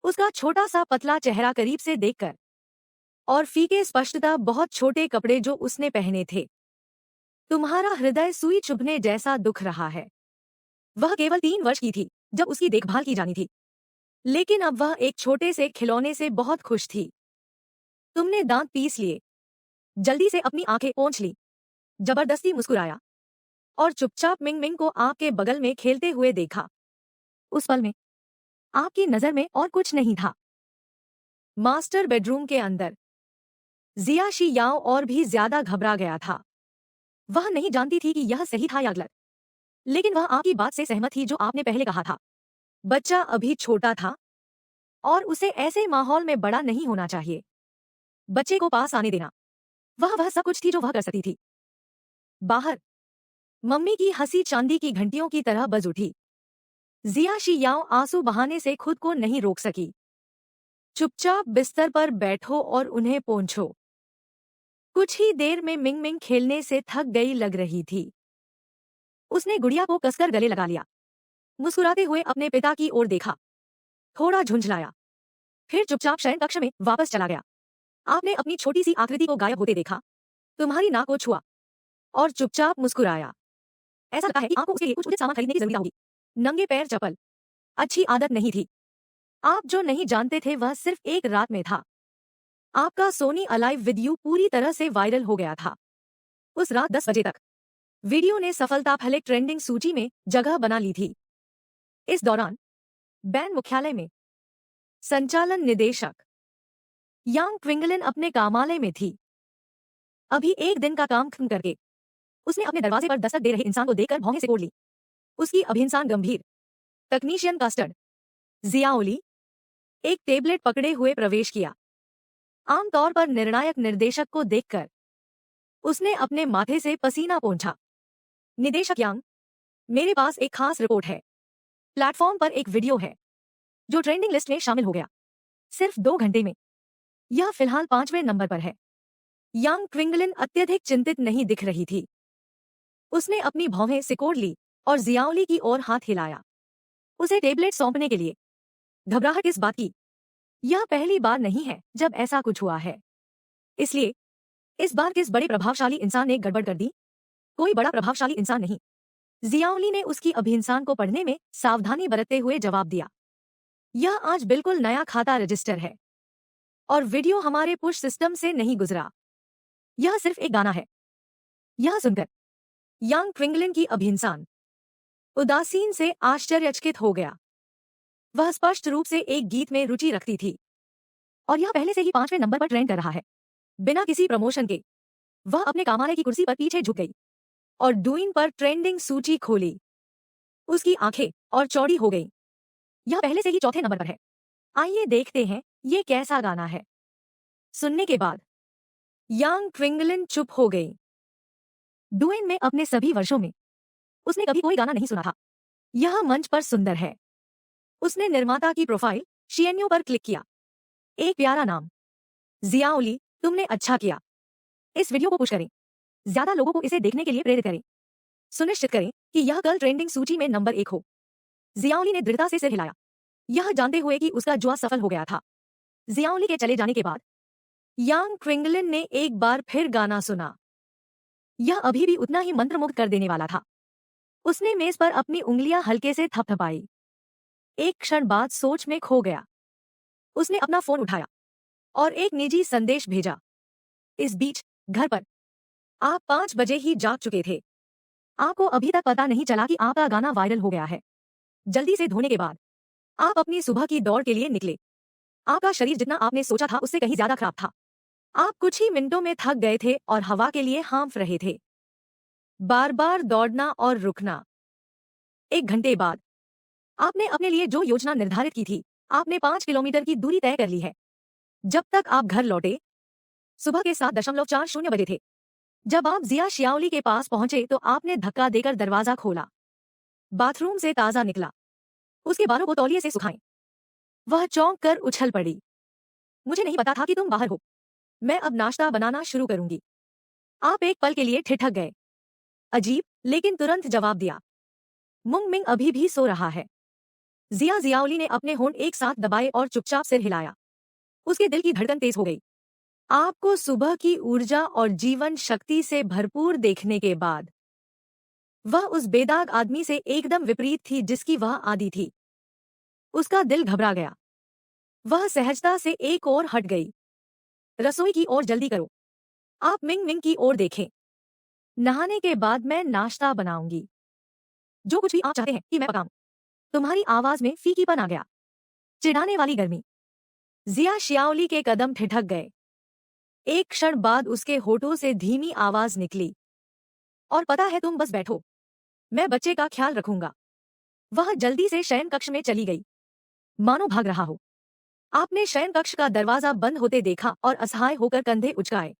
उसका छोटा सा पतला चेहरा करीब से देखकर, और फीके स्पष्टता बहुत छोटे कपड़े जो उसने पहने थे। तुम्हारा हृदय सुई चुभने जैसा दुख रहा है। वह केवल 3 वर्ष की थी जब उसकी देखभाल की जानी थी, लेकिन अब वह एक छोटे से खिलौने से बहुत खुश थी। तुमने दांत पीस लिए, जल्दी से अपनी आंखें पोंछ ली, जबरदस्ती मुस्कुराया और चुपचाप मिंग मिंग को आपके बगल में खेलते हुए देखा। उस पल में आपकी नजर में और कुछ नहीं था। मास्टर बेडरूम के अंदर जिया शी याओ और भी ज्यादा घबरा गया था। वह नहीं जानती थी कि यह सही था या गलत, लेकिन वह आपकी बात से सहमत थी जो आपने पहले कहा था। बच्चा अभी छोटा था और उसे ऐसे माहौल में बड़ा नहीं होना चाहिए। बच्चे को पास आने देना, वह सब कुछ थी जो वह कर सकती थी। बाहर मम्मी की हंसी चांदी की घंटियों की तरह बज उठी। जिया शी याओ आंसू बहाने से खुद को नहीं रोक सकी। चुपचाप बिस्तर पर बैठो और उन्हें पोंछो। कुछ ही देर में मिंग मिंग खेलने से थक गई लग रही थी। उसने गुड़िया को कसकर गले लगा लिया, मुस्कुराते हुए अपने पिता की ओर देखा, थोड़ा झुंझलाया, फिर चुपचाप शयन कक्ष में वापस चला गया। आपने अपनी छोटी सी आकृति को गायब होते देखा, तुम्हारी नाक को छुआ और चुपचाप मुस्कुराया। ऐसा लगता है कि आपको उसके लिए कुछ उचित सामान खरीदने की जरूरत होगी। नंगे पैर चप्पल अच्छी आदत नहीं थी। आप जो नहीं जानते थे वह सिर्फ एक रात में था। आपका सोनी अलाइव वीडियो पूरी तरह से वायरल हो गया था। उस रात 10 बजे तक वीडियो ने सफलतापूर्वक ट्रेंडिंग सूची में जगह बना ली थी। इस दौरान बैंड मुख्यालय में संचालन निदेशक यांग क्विंगलिन अपने कामालय में थी। अभी एक दिन का काम खत्म करके उसने अपने दरवाजे पर दस्तक दे रहे इंसान को देखकर भौहें सिकोड़ ली। उसकी अभिंसान गंभीर। तकनीशियन कास्टर्ड जियाओली एक टेबलेट पकड़े हुए प्रवेश किया। आमतौर पर निर्णायक निर्देशक को देखकर उसने अपने माथे से पसीना पोंछा। निदेशक यांग, मेरे पास एक खास रिपोर्ट है। प्लेटफॉर्म पर एक वीडियो है जो ट्रेंडिंग लिस्ट में शामिल हो गया, सिर्फ 2 घंटे में। यह फिलहाल 5वें नंबर पर है। यांग क्विंगलिन अत्यधिक चिंतित नहीं दिख रही थी। उसने अपनी भौहें सिकोड़ ली और जियाओली की ओर हाथ हिलाया, उसे टेबलेट सौंपने के लिए। घबराहट इस बात की, यह पहली बार नहीं है जब ऐसा कुछ हुआ है, इसलिए इस बार किस बड़े प्रभावशाली इंसान ने गड़बड़ कर दी? कोई बड़ा प्रभावशाली इंसान नहीं। जियाओली ने उसकी अभिंसान को पढ़ने में सावधानी बरतते हुए जवाब दिया। यह आज बिल्कुल नया खाता रजिस्टर है और वीडियो हमारे पुश सिस्टम से नहीं गुजरा। यह सिर्फ एक गाना है। यह सुनकर यांग क्विंगलिन की अभिंसान उदासीन से आश्चर्यचकित हो गया। वह स्पष्ट रूप से एक गीत में रुचि रखती थी और यह पहले से ही 5वें नंबर पर ट्रेंड कर रहा है। बिना किसी प्रमोशन के वह अपने कामालय की कुर्सी पर पीछे झुक गई और डूइन पर ट्रेंडिंग सूची खोली। उसकी आंखें और चौड़ी हो गईं। यह पहले से ही 4थे नंबर पर है। आइए देखते हैं ये कैसा गाना है। सुनने के बाद यांग क्विंगलिन चुप हो गई। डूइन में अपने सभी वर्षों में उसने कभी कोई गाना नहीं सुना था। यह मंच पर सुंदर है। उसने निर्माता की प्रोफाइल शिएन्यो पर क्लिक किया। एक प्यारा नाम, जियाओली, तुमने अच्छा किया। इस वीडियो को पुश करें, ज्यादा लोगों को इसे देखने के लिए प्रेरित करें। सुनिश्चित करें कि यह कल ट्रेंडिंग सूची में नंबर 1 हो। जियाउली ने दृढ़ता से सिर हिलाया, यह जानते हुए कि उसका जुआ सफल हो गया था। जियाउली के चले जाने के बाद यांग क्विंगलिन ने एक बार फिर गाना सुना। यह अभी भी उतना ही मंत्रमुग्ध कर देने वाला था। उसने मेज पर अपनी उंगलियां हल्के से थपथपाई। एक क्षण बाद सोच में खो गया। उसने अपना फोन उठाया और एक निजी संदेश भेजा। इस बीच घर पर आप 5 बजे ही जाग चुके थे। आपको अभी तक पता नहीं चला कि आपका गाना वायरल हो गया है। जल्दी से धोने के बाद आप अपनी सुबह की दौड़ के लिए निकले। आपका शरीर जितना आपने सोचा था उससे कहीं ज्यादा खराब था। आप कुछ ही मिनटों में थक गए थे और हवा के लिए हाँफ रहे थे। बार बार दौड़ना और रुकना। 1 घंटे बाद आपने अपने लिए जो योजना निर्धारित की थी, आपने 5 किलोमीटर की दूरी तय कर ली है। जब तक आप घर लौटे सुबह के 7:40 बजे थे। जब आप जिया शियाओली के पास पहुंचे तो आपने धक्का देकर दरवाजा खोला। बाथरूम से ताजा निकला। उसके बालों को तौलिए से सुखाएं। वह चौंक कर उछल पड़ी। मुझे नहीं पता था कि तुम बाहर हो। मैं अब नाश्ता बनाना शुरू करूंगी। आप एक पल के लिए ठिठक गए। अजीब, लेकिन तुरंत जवाब दिया। मुंग मिंग अभी भी सो रहा है। जिया जियाओली ने अपने होंठ एक साथ दबाए और चुपचाप सिर हिलाया। उसके दिल की धड़कन तेज हो गई। आपको सुबह की ऊर्जा और जीवन शक्ति से भरपूर देखने के बाद वह उस बेदाग आदमी से एकदम विपरीत थी जिसकी वह आदी थी। उसका दिल घबरा गया। वह सहजता से एक ओर हट गई। रसोई की ओर जल्दी करो। आप मिंग मिंग की ओर देखें। नहाने के बाद मैं नाश्ता बनाऊंगी। जो कुछ भी आप चाहते हैं कि मैं पकाऊं। तुम्हारी आवाज में फीकीपन आ गया। चिढ़ाने वाली गर्मी। जिया शियाओली के कदम ठिठक गए। एक क्षण बाद उसके होठों से धीमी आवाज निकली। और पता है तुम बस बैठो। मैं बच्चे का ख्याल रखूंगा। वह जल्दी से शयन कक्ष में चली गई। मानो भाग रहा हो। आपने शयन कक्ष का दरवाजा बंद होते देखा और असहाय होकर कंधे उचकाए।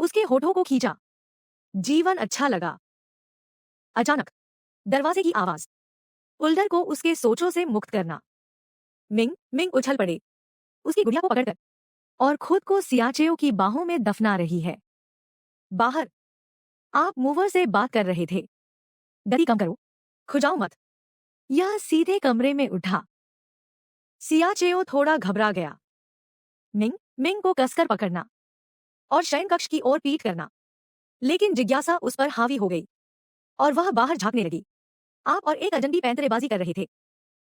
उसके होठों को खींचा। जीवन अच्छा लगा। अचानक दरवाजे की आवाज, उल्डर को उसके सोचों से मुक्त करना। मिंग मिंग उछल पड़े, उसकी गुड़िया को पकड़कर, और खुद को सियाचेओ की बाहों में दफना रही है। बाहर आप मूवर से बात कर रहे थे। गति कम करो, खुजाओ मत। यह सीधे कमरे में उठा। सियाचेओ थोड़ा घबरा गया। मिंग मिंग को कसकर पकड़ना और शयन कक्ष की ओर पीठ करना, लेकिन जिज्ञासा उस पर हावी हो गई और वह बाहर झांकने लगी। आप और एक अजनबी पैंतरेबाजी कर रहे थे।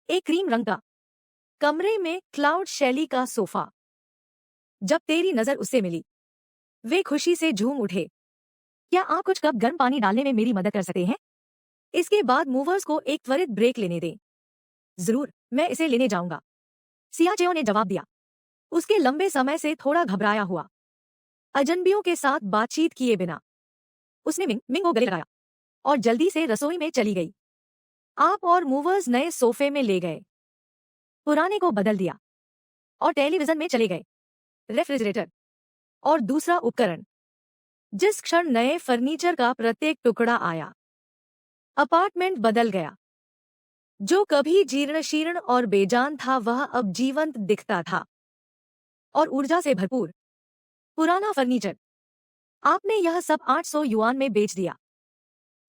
एक क्रीम रंग का कमरे में क्लाउड शैली का सोफा। जब तेरी नजर उससे मिली, वे खुशी से झूम उठे। क्या आप कुछ कप गर्म पानी डालने में मेरी मदद कर सकते हैं? इसके बाद मूवर्स को एक त्वरित ब्रेक लेने दें। जरूर, मैं इसे लेने जाऊंगा, सियाचेओ ने जवाब दिया, उसके लंबे समय से थोड़ा घबराया हुआ। अजनबियों के साथ बातचीत किए बिना उसने मिंग मिंग को गले लगाया और जल्दी से रसोई में चली गई। आप और मूवर्स नए सोफे में ले गए, पुराने को बदल दिया और टेलीविजन में चले गए। रेफ्रिजरेटर और दूसरा उपकरण। जिस क्षण नए फर्नीचर का प्रत्येक टुकड़ा आया, अपार्टमेंट बदल गया। जो कभी जीर्ण शीर्ण और बेजान था, वह अब जीवंत दिखता था और ऊर्जा से भरपूर। पुराना फर्नीचर। आपने यह सब 800 युआन में बेच दिया।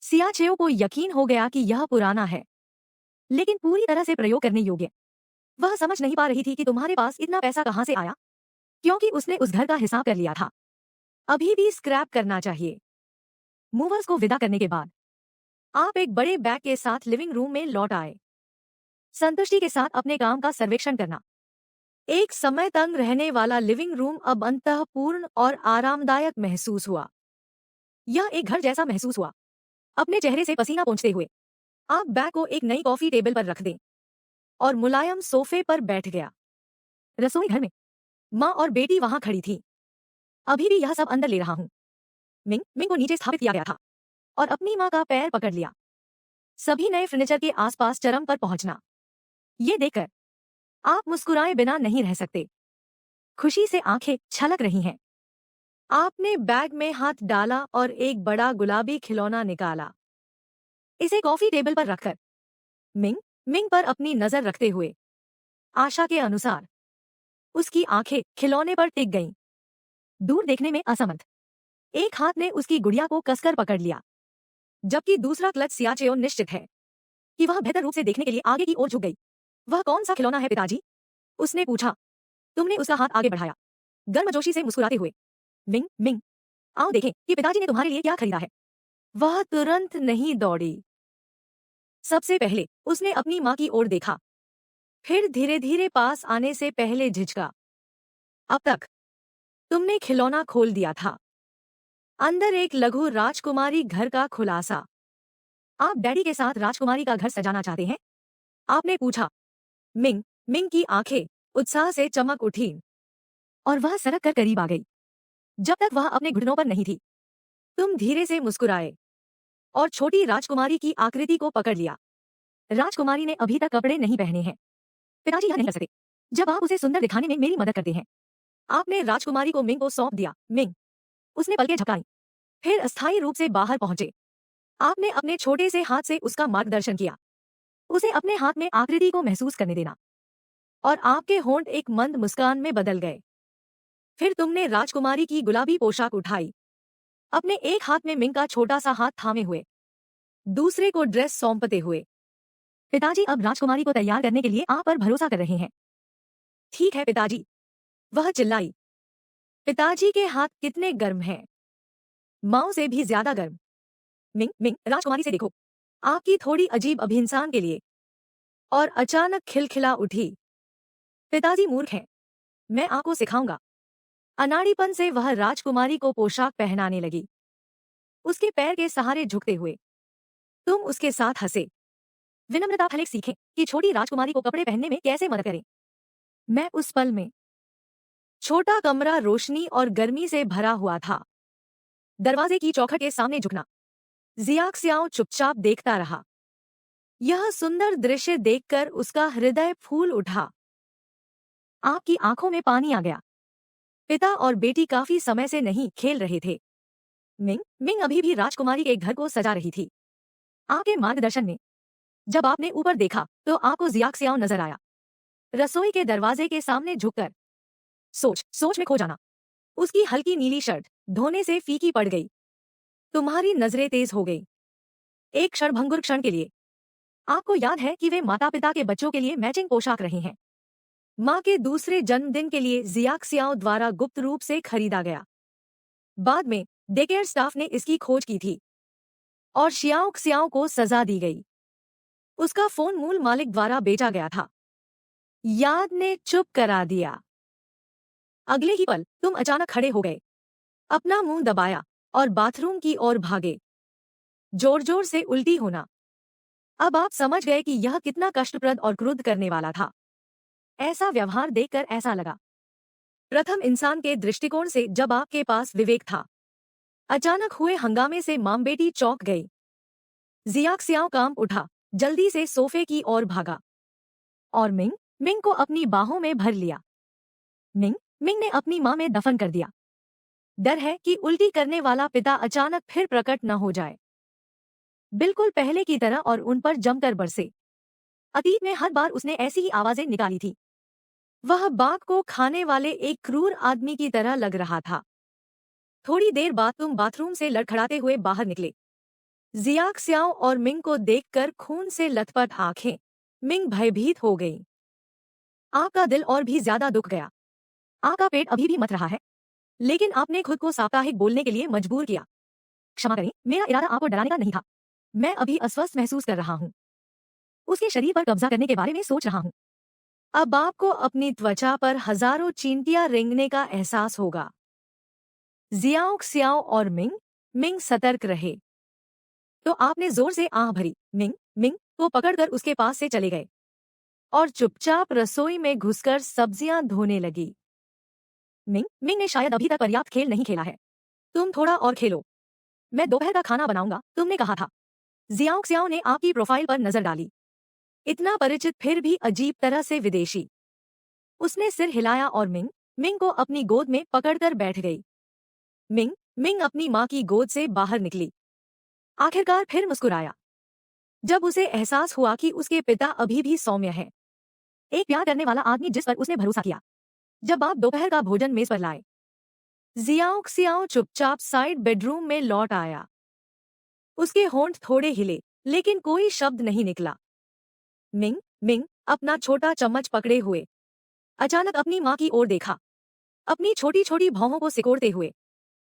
सियाचेओ को यकीन हो गया कि यह पुराना है, लेकिन पूरी तरह से प्रयोग करने योग्य। वह समझ नहीं पा रही थी कि तुम्हारे पास इतना पैसा कहां से आया, क्योंकि उसने उस घर का हिसाब कर लिया था। अभी भी स्क्रैप करना चाहिए। मूवर्स को विदा करने के बाद आप एक बड़े बैग के साथ लिविंग रूम में लौट आए, संतुष्टि के साथ अपने काम का सर्वेक्षण करना। एक समय तंग रहने वाला लिविंग रूम अब अंतःपूर्ण और आरामदायक महसूस हुआ। यह एक घर जैसा महसूस हुआ। अपने चेहरे से पसीना पोंछते हुए आप बैग को एक नई कॉफी टेबल पर रख दें और मुलायम सोफे पर बैठ गया। रसोई घर में माँ और बेटी वहां खड़ी थी। अभी भी यह सब अंदर ले रहा हूं। मिंग मिंग को नीचे स्थापित किया गया था और अपनी माँ का पैर पकड़ लिया। सभी नए फर्नीचर के आसपास चरम पर पहुंचना। ये देखकर आप मुस्कुराए बिना नहीं रह सकते। खुशी से आंखें छलक रही हैं। आपने बैग में हाथ डाला और एक बड़ा गुलाबी खिलौना निकाला। इसे कॉफी टेबल पर रखकर मिंग मिंग पर अपनी नजर रखते हुए, आशा के अनुसार उसकी आंखें खिलौने पर टिक गईं। दूर देखने में असमर्थ एक हाथ ने उसकी गुड़िया को कसकर पकड़ लिया, जबकि दूसरा क्लच सियाचेओ निश्चित है कि वह बेहतर रूप से देखने के लिए आगे की ओर झुक गई। वह कौन सा खिलौना है पिताजी? उसने पूछा। तुमने उसका हाथ आगे बढ़ाया, गर्मजोशी से मुस्कुराते हुए। मिंग मिंग, आओ देखें कि पिताजी ने तुम्हारे लिए क्या खरीदा है। वह तुरंत नहीं दौड़ी। सबसे पहले उसने अपनी माँ की ओर देखा, फिर धीरे धीरे पास आने से पहले झिझका। अब तक तुमने खिलौना खोल दिया था। अंदर एक लघु राजकुमारी घर का खुलासा। आप डैडी के साथ राजकुमारी का घर सजाना चाहते हैं? आपने पूछा। मिंग मिंग की आंखें उत्साह से चमक उठी और वह सरक कर करीब आ गई, जब तक वह अपने घुटनों पर नहीं थी। तुम धीरे से मुस्कुराए और छोटी राजकुमारी की आकृति को पकड़ लिया। राजकुमारी ने अभी तक कपड़े नहीं पहने हैं। पिताजी यह नहीं कर सकते जब आप उसे सुंदर दिखाने में मेरी मदद करते हैं। आपने राजकुमारी को मिंग को सौंप दिया। मिंग, उसने पलकें झपकाई, फिर अस्थायी रूप से बाहर पहुंचे। आपने अपने छोटे से हाथ से उसका मार्गदर्शन किया, उसे अपने हाथ में आकृति को महसूस करने देना, और आपके होंठ एक मंद मुस्कान में बदल गए। फिर तुमने राजकुमारी की गुलाबी पोशाक उठाई, अपने एक हाथ में मिंग का छोटा सा हाथ थामे हुए, दूसरे को ड्रेस सौंपते हुए। पिताजी अब राजकुमारी को तैयार करने के लिए आप पर भरोसा कर रहे हैं। ठीक है पिताजी, वह चिल्लाई। पिताजी के हाथ कितने गर्म हैं, माओ से भी ज्यादा गर्म। मिंग मिंग, राजकुमारी से देखो, आपकी थोड़ी अजीब अभिंसान के लिए। और अचानक खिलखिला उठी। पिताजी मूर्ख हैं, मैं आपको सिखाऊंगा। अनाड़ीपन से वह राजकुमारी को पोशाक पहनाने लगी, उसके पैर के सहारे झुकते हुए। तुम उसके साथ हंसे। विनम्रता फलक सीखें कि छोटी राजकुमारी को कपड़े पहनने में कैसे मदद करें। मैं उस पल में छोटा कमरा रोशनी और गर्मी से भरा हुआ था। दरवाजे की चौखट के सामने झुकना। जियाक्सियाओ चुपचाप देखता रहा। यह सुंदर दृश्य देखकर उसका हृदय फूल उठा। आपकी आंखों में पानी आ गया। पिता और बेटी काफी समय से नहीं खेल रहे थे। मिंग मिंग अभी भी राजकुमारी के घर को सजा रही थी। आपके मार्गदर्शन में जब आपने ऊपर देखा तो आपको जियाक सियाओ नजर आया, रसोई के दरवाजे के सामने झुककर सोच सोच में खो जाना। उसकी हल्की नीली शर्ट धोने से फीकी पड़ गई। तुम्हारी नजरें तेज हो गई। एक क्षणभंगुर क्षण के लिए आपको याद है कि वे माता पिता के बच्चों के लिए मैचिंग पोशाक रहे हैं। माँ के दूसरे जन्मदिन के लिए जियाक सियाओ द्वारा गुप्त रूप से खरीदा गया। बाद में डेकेयर स्टाफ ने इसकी खोज की थी और शियाओ सियाओ को सजा दी गई। उसका फोन मूल मालिक द्वारा बेचा गया था। याद ने चुप करा दिया। अगले ही पल तुम अचानक खड़े हो गए, अपना मुंह दबाया और बाथरूम की ओर भागे। जोर जोर से उल्टी होना। अब आप समझ गए कि यह कितना कष्टप्रद और क्रुद्ध करने वाला था। ऐसा व्यवहार देखकर ऐसा लगा प्रथम इंसान के दृष्टिकोण से जब आपके पास विवेक था। अचानक हुए हंगामे से मां बेटी चौंक गई। जियाक सियाओ काम उठा, जल्दी से सोफे की ओर भागा और मिंग मिंग को अपनी बाहों में भर लिया। मिंग मिंग ने अपनी मां में दफन कर दिया। डर है कि उल्टी करने वाला पिता अचानक फिर प्रकट न हो जाए, बिल्कुल पहले की तरह, और उन पर जमकर बरसे। अतीत में हर बार उसने ऐसी ही आवाजें निकाली थी। वह बाघ को खाने वाले एक क्रूर आदमी की तरह लग रहा था। थोड़ी देर बाद तुम बाथरूम से लड़खड़ाते हुए बाहर निकले। जियाक सियाओ और मिंग को देखकर खून से लथपथ आंखें। मिंग भयभीत हो गई। आपका दिल और भी ज्यादा दुख गया। आपका पेट अभी भी मथ रहा है, लेकिन आपने खुद को साप्ताहिक बोलने के लिए मजबूर किया। क्षमा करें, मेरा इरादा आपको डराने का नहीं था। मैं अभी अस्वस्थ महसूस कर रहा हूँ। उसके शरीर पर कब्जा करने के बारे में सोच रहा हूँ। अब आपको अपनी त्वचा पर हजारों चींटियां रेंगने का एहसास होगा। जियाओ सियाओ और मिंग मिंग सतर्क रहे। तो आपने जोर से आह भरी। मिंग मिंग को पकड़कर उसके पास से चले गए और चुपचाप रसोई में घुसकर सब्जियां धोने लगी। मिंग मिंग ने शायद अभी तक पर्याप्त खेल नहीं खेला है। तुम थोड़ा और खेलो, मैं दोपहर का खाना बनाऊंगा, तुमने कहा था। जियाओ सियाओ ने आपकी प्रोफाइल पर नजर डाली। इतना परिचित फिर भी अजीब तरह से विदेशी। उसने सिर हिलाया और मिंग मिंग को अपनी गोद में पकड़कर बैठ गई। मिंग मिंग अपनी मां की गोद से बाहर निकली। आखिरकार फिर मुस्कुराया जब उसे एहसास हुआ कि उसके पिता अभी भी सौम्य है। एक प्यार करने वाला आदमी जिस पर उसने भरोसा किया। जब आप दोपहर का भोजन मेज पर लाए, जियाओ सियाओ चुपचाप साइड बेडरूम में लौट आया। उसके होंठ थोड़े हिले, लेकिन कोई शब्द नहीं निकला। मिंग मिंग अपना छोटा चम्मच पकड़े हुए अचानक अपनी मां की ओर देखा, अपनी छोटी छोटी भौहों को सिकोड़ते हुए।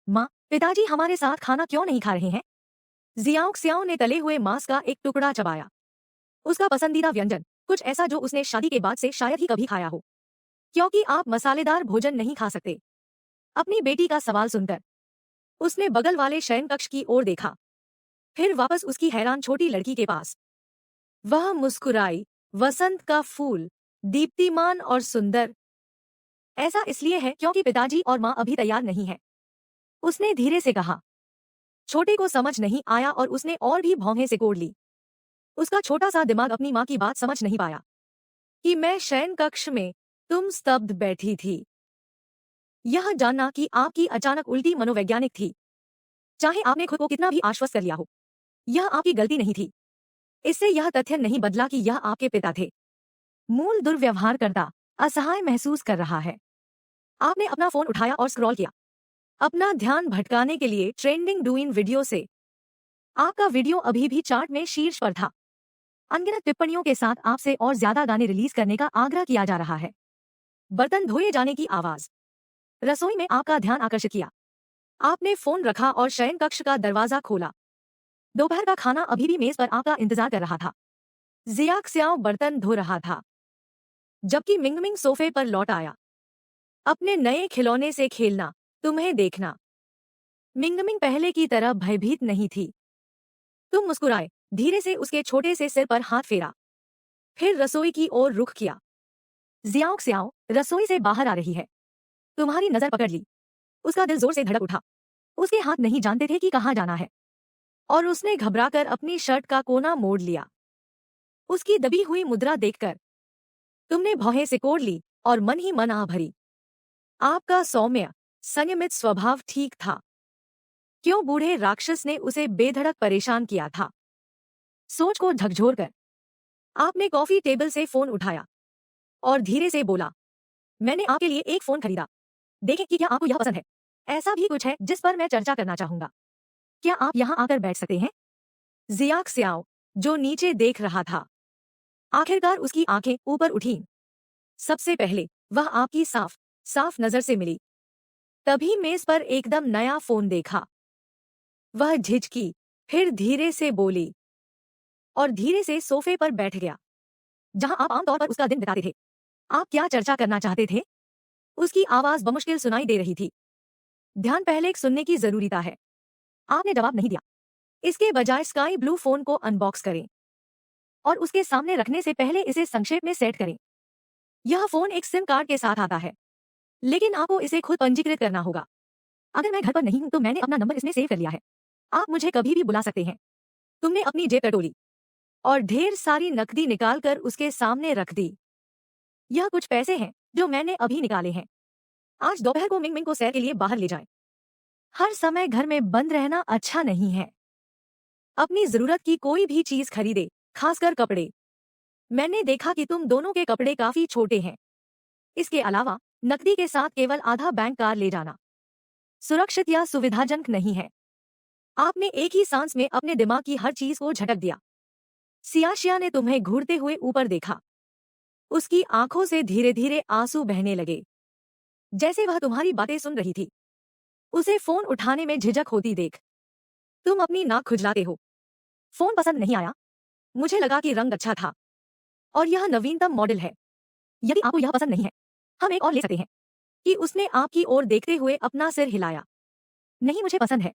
माँ, पिताजी हमारे साथ खाना क्यों नहीं खा रहे हैं? जियाओ सियाओ ने तले हुए मांस का एक टुकड़ा चबाया। उसका पसंदीदा व्यंजन, कुछ ऐसा जो उसने शादी के बाद से शायद ही कभी खाया हो। क्योंकि आप मसालेदार भोजन नहीं खा सकते। अपनी बेटी का सवाल सुनकर उसने बगल वाले शयन कक्ष की ओर देखा, फिर वापस उसकी हैरान छोटी लड़की के पास। वह मुस्कुराई, वसंत का फूल, दीप्तिमान और सुंदर। ऐसा इसलिए है क्योंकि पिताजी और माँ अभी तैयार नहीं है, उसने धीरे से कहा। छोटे को समझ नहीं आया और उसने और भी भौहें सिकोड़ ली। उसका छोटा सा दिमाग अपनी माँ की बात समझ नहीं पाया कि मैं शयन कक्ष में, तुम स्तब्ध बैठी थी। यह जानना कि आपकी अचानक उल्टी मनोवैज्ञानिक थी। चाहे आपने खुद को कितना भी आश्वस्त कर लिया हो, यह आपकी गलती नहीं थी। इससे यह तथ्य नहीं बदला कि यह आपके पिता थे। मूल दुर्व्यवहार करता असहाय महसूस कर रहा है। आपने अपना फोन उठाया और स्क्रॉल किया, अपना ध्यान भटकाने के लिए ट्रेंडिंग डूइन वीडियो से। आपका वीडियो अभी भी चार्ट में शीर्ष पर था। अनगिनत टिप्पणियों के साथ आपसे और ज्यादा गाने रिलीज करने का आग्रह किया जा रहा है। बर्तन धोए जाने की आवाज रसोई में आपका ध्यान आकर्षित किया। आपने फोन रखा और शयन कक्ष का दरवाजा खोला। दोपहर का खाना अभी भी मेज पर आपका इंतजार कर रहा था। जियाक सियाओ बर्तन धो रहा था, जबकि मिंग मिंग सोफे पर लौट आया। अपने नए खिलौने से खेलना, तुम्हें देखना। मिंग मिंग पहले की तरह भयभीत नहीं थी। तुम मुस्कुराए, धीरे से उसके छोटे से सिर पर हाथ फेरा, फिर रसोई की ओर रुख किया। जियाओ सियाओ रसोई से बाहर आ रही है, तुम्हारी नजर पकड़ ली। उसका दिल जोर से धड़क उठा। उसके हाथ नहीं जानते थे कि कहाँ जाना है, और उसने घबराकर अपनी शर्ट का कोना मोड़ लिया। उसकी दबी हुई मुद्रा देखकर तुमने भौहें सिकोड़ ली और मन ही मन आह भरी। आपका सौम्य, संयमित स्वभाव ठीक था। क्यों बूढ़े राक्षस ने उसे बेधड़क परेशान किया था। सोच को झकझोर कर आपने कॉफी टेबल से फोन उठाया और धीरे से बोला, मैंने आपके लिए एक फोन खरीदा। देखें कि क्या आपको यह पसंद है। ऐसा भी कुछ है जिस पर मैं चर्चा करना चाहूंगा। क्या आप यहाँ आकर बैठ सकते हैं? जियाक स्याओ, जो नीचे देख रहा था, आखिरकार उसकी आंखें ऊपर उठीं। सबसे पहले वह आपकी साफ साफ नजर से मिली, तभी मेज पर एकदम नया फोन देखा। वह झिझकी, फिर धीरे से बोली और धीरे से सोफे पर बैठ गया जहां आप आमतौर पर उसका दिन बिताते थे। आप क्या चर्चा करना चाहते थे? उसकी आवाज बमुश्किल सुनाई दे रही थी। ध्यान पहले सुनने की जरूरता है। आपने जवाब नहीं दिया। इसके बजाय स्काई ब्लू फोन को अनबॉक्स करें और उसके सामने रखने से पहले इसे संक्षेप में सेट करें। यह फोन एक सिम कार्ड के साथ आता है, लेकिन आपको इसे खुद पंजीकृत करना होगा। अगर मैं घर पर नहीं हूं तो मैंने अपना नंबर इसमें सेव कर लिया है। आप मुझे कभी भी बुला सकते हैं। तुमने अपनी जेब टटोली और ढेर सारी नकदी निकालकर उसके सामने रख दी। यह कुछ पैसे हैं जो मैंने अभी निकाले हैं। आज दोपहर को मिंग मिंग को सैर के लिए बाहर ले जाएं। हर समय घर में बंद रहना अच्छा नहीं है। अपनी जरूरत की कोई भी चीज खरीदे, खासकर कपड़े। मैंने देखा कि तुम दोनों के कपड़े काफी छोटे हैं। इसके अलावा नकदी के साथ केवल आधा बैंक कार ले जाना सुरक्षित या सुविधाजनक नहीं है। आपने एक ही सांस में अपने दिमाग की हर चीज को झटक दिया। सियाशिया ने तुम्हें घूरते हुए ऊपर देखा। उसकी आंखों से धीरे धीरे आंसू बहने लगे, जैसे वह तुम्हारी बातें सुन रही थी। उसे फोन उठाने में झिझक होती देख तुम अपनी नाक खुजलाते हो। फोन पसंद नहीं आया? मुझे लगा कि रंग अच्छा था और यह नवीनतम मॉडल है। यदि आपको यह पसंद नहीं है, हम एक और ले सकते हैं। कि उसने आपकी ओर देखते हुए अपना सिर हिलाया। नहीं, मुझे पसंद है,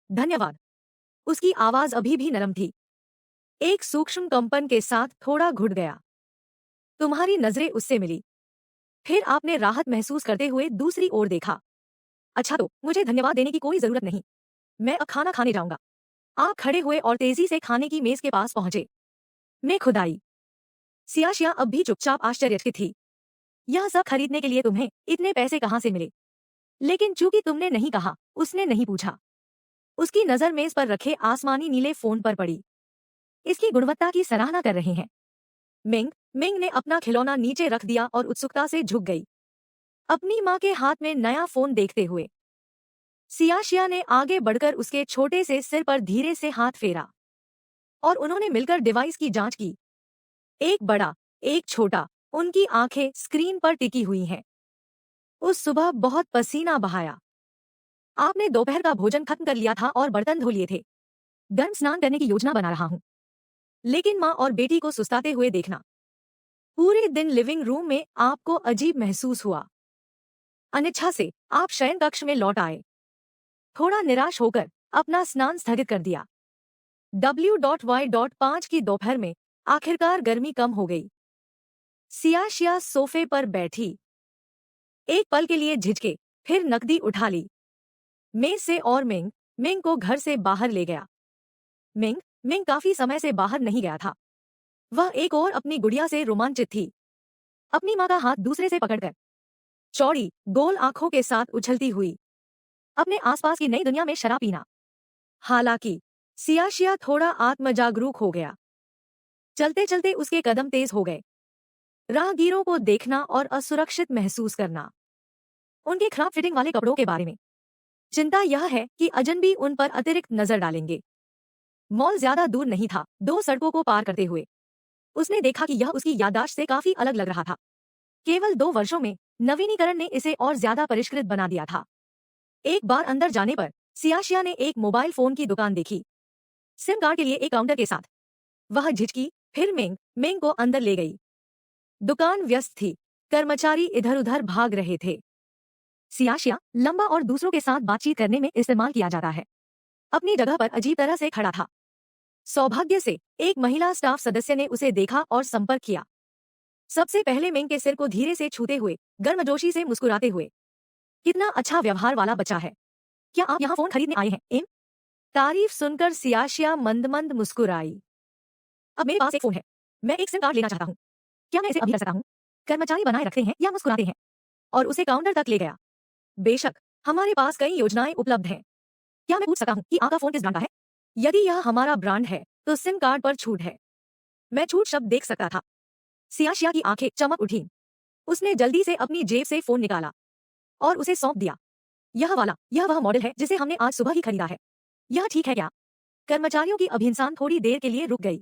धन्यवाद। उसकी आवाज अभी भी नरम थी, एक सूक्ष्म कंपन के साथ थोड़ा घुट गया। तुम्हारी नजरें उससे मिली। फिर आपने राहत महसूस करते हुए दूसरी ओर देखा। अच्छा, तो मुझे धन्यवाद देने की कोई जरूरत नहीं। मैं अब खाना खाने जाऊंगा। आप खड़े हुए और तेजी से खाने की मेज के पास पहुंचे। मैं खुद आई। सियाशिया अब भी चुपचाप आश्चर्यचकित थी। यह सब खरीदने के लिए तुम्हें इतने पैसे कहां से मिले? लेकिन चूंकि तुमने नहीं कहा, उसने नहीं पूछा। उसकी नजर मेज पर रखे आसमानी नीले फोन पर पड़ी। इसकी गुणवत्ता की सराहना कर रहे हैं। मिंग मिंग ने अपना खिलौना नीचे रख दिया और उत्सुकता से झुक गई, अपनी मां के हाथ में नया फोन देखते हुए। सियाशिया ने आगे बढ़कर उसके छोटे से सिर पर धीरे से हाथ फेरा और उन्होंने मिलकर डिवाइस की जांच की। एक बड़ा, एक छोटा। उनकी आंखें स्क्रीन पर टिकी हुई हैं। उस सुबह बहुत पसीना बहाया। आपने दोपहर का भोजन खत्म कर लिया था और बर्तन धो लिए थे। गर्म स्नान करने की योजना बना रहा हूं। लेकिन मां और बेटी को सुस्ताते हुए देखना। पूरे दिन लिविंग रूम में आपको अजीब महसूस हुआ। अनिच्छा से आप शयन कक्ष में लौट आए। थोड़ा निराश होकर अपना स्नान स्थगित कर दिया। W.Y.5 की दोपहर में आखिरकार गर्मी कम हो गई। सियाशिया सोफे पर बैठी, एक पल के लिए झिझके, फिर नकदी उठा ली मेज से और मिंग मिंग को घर से बाहर ले गया। मिंग मिंग काफी समय से बाहर नहीं गया था। वह एक और अपनी गुड़िया से रोमांचित थी, अपनी मां का हाथ दूसरे से पकड़कर, चौड़ी गोल आंखों के साथ उछलती हुई, अपने आसपास की नई दुनिया में शराब पीना। हालांकि सियाशिया थोड़ा आत्मजागरूक हो गया। चलते चलते उसके कदम तेज हो गए। राहगीरों को देखना और असुरक्षित महसूस करना, उनके खराब फिटिंग वाले कपड़ों के बारे में चिंता यह है कि अजनबी उन पर अतिरिक्त नजर डालेंगे। मॉल ज्यादा दूर नहीं था। 2 सड़कों को पार करते हुए उसने देखा कि यह उसकी याददाश्त से काफी अलग लग रहा था। केवल 2 वर्षों में नवीनीकरण ने इसे और ज्यादा परिष्कृत बना दिया था। एक बार अंदर जाने पर सियाशिया ने एक मोबाइल फोन की दुकान देखी, सिम कार्ड के लिए एक काउंटर के साथ। वह झिझकी, फिर मिंग मिंग को अंदर ले गई। दुकान व्यस्त थी, कर्मचारी इधर उधर भाग रहे थे। सियाशिया लंबा और दूसरों के साथ बातचीत करने में इस्तेमाल किया जाता है। अपनी जगह पर अजीब तरह से खड़ा था। सौभाग्य से एक महिला स्टाफ सदस्य ने उसे देखा और संपर्क किया। सबसे पहले मिंग के सिर को धीरे से छूते हुए, गर्मजोशी से मुस्कुराते हुए, कितना अच्छा व्यवहार वाला बच्चा है। क्या आप यहाँ फोन खरीदने आए हैं, एम? तारीफ सुनकर सियाशिया मंद मंद मुस्कुराई। अब मेरे पास एक फोन है। मैं एक सिम कार्ड लेना चाहता हूँ। क्या मैं इसे अभी कर सकता हूँ? कर्मचारी बनाए रखते हैं या मुस्कुराते हैं? और उसे काउंटर तक ले गया। बेशक, हमारे पास कई योजनाएं उपलब्ध हैं। क्या मैं पूछ सकता हूँ कि आपका फोन किस ब्रांड का है? यदि यह हमारा ब्रांड है तो सिम कार्ड पर छूट है। मैं छूट शब्द देख सकता था। सियाशिया की आंखें चमक उठी। उसने जल्दी से अपनी जेब से फोन निकाला और उसे सौंप दिया। यह वह मॉडल है जिसे हमने आज सुबह ही खरीदा है। यह ठीक है क्या? कर्मचारियों की अभिनसान थोड़ी देर के लिए रुक गई।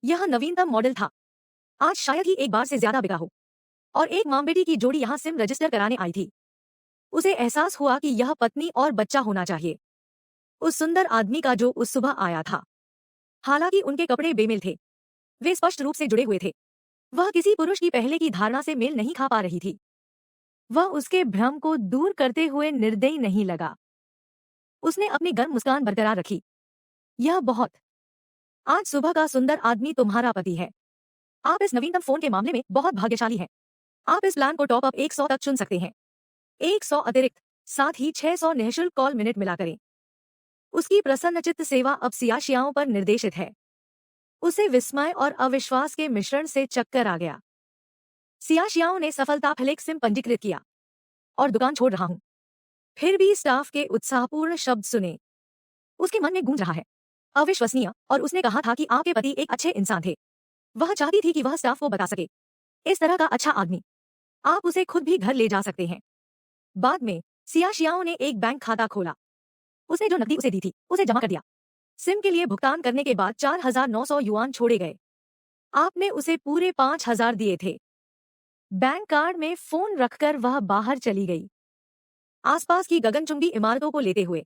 यह नवीनतम मॉडल था। आज शायद ही एक बार से ज्यादा बिका हो। और एक मां बेटी की जोड़ी यहाँ सिम रजिस्टर कराने आई थी। उसे एहसास हुआ कि यह पत्नी और बच्चा होना चाहिए उस सुंदर आदमी का जो उस सुबह आया था। हालांकि उनके कपड़े बेमेल थे, वे स्पष्ट रूप से जुड़े हुए थे। वह किसी पुरुष की पहले की धारणा से मेल नहीं खा पा रही थी। वह उसके भ्रम को दूर करते हुए निर्दयी नहीं लगा। उसने अपनी गर्म मुस्कान बरकरार रखी। यह बहुत आज सुबह का सुंदर आदमी तुम्हारा पति है। आप इस नवीनतम फोन के मामले में बहुत भाग्यशाली हैं। आप इस प्लान को टॉप अप 100 तक चुन सकते हैं। 100 अतिरिक्त, साथ ही 600 निःशुल्क कॉल मिनट मिला करें। उसकी प्रसन्नचित्त सेवा अब सियाशियाओं पर निर्देशित है। उसे विस्मय और अविश्वास के मिश्रण से चक्कर आ गया। सियाशियाओं ने सफलतापूर्वक सिम पंजीकृत किया और दुकान छोड़ रहा हूं। फिर भी स्टाफ के उत्साहपूर्ण शब्द सुने। उसके मन में गूंज रहा है, अविश्वसनीय। और उसने कहा था कि आपके पति एक अच्छे इंसान थे। वह चाहती थी कि वह स्टाफ को बता सके, इस तरह का अच्छा आदमी। आप उसे खुद भी घर ले जा सकते हैं। बाद में सियाशियाओं ने एक बैंक खाता खोला। उसने जो नकदी उसे दी थी उसे जमा कर दिया। सिम के लिए भुगतान करने के बाद 4,900 युआन छोड़े गए। आपने उसे पूरे 5,000 दिए थे। बैंक कार्ड में फोन रखकर वह बाहर चली गई, आसपास की गगनचुंबी इमारतों को लेते हुए।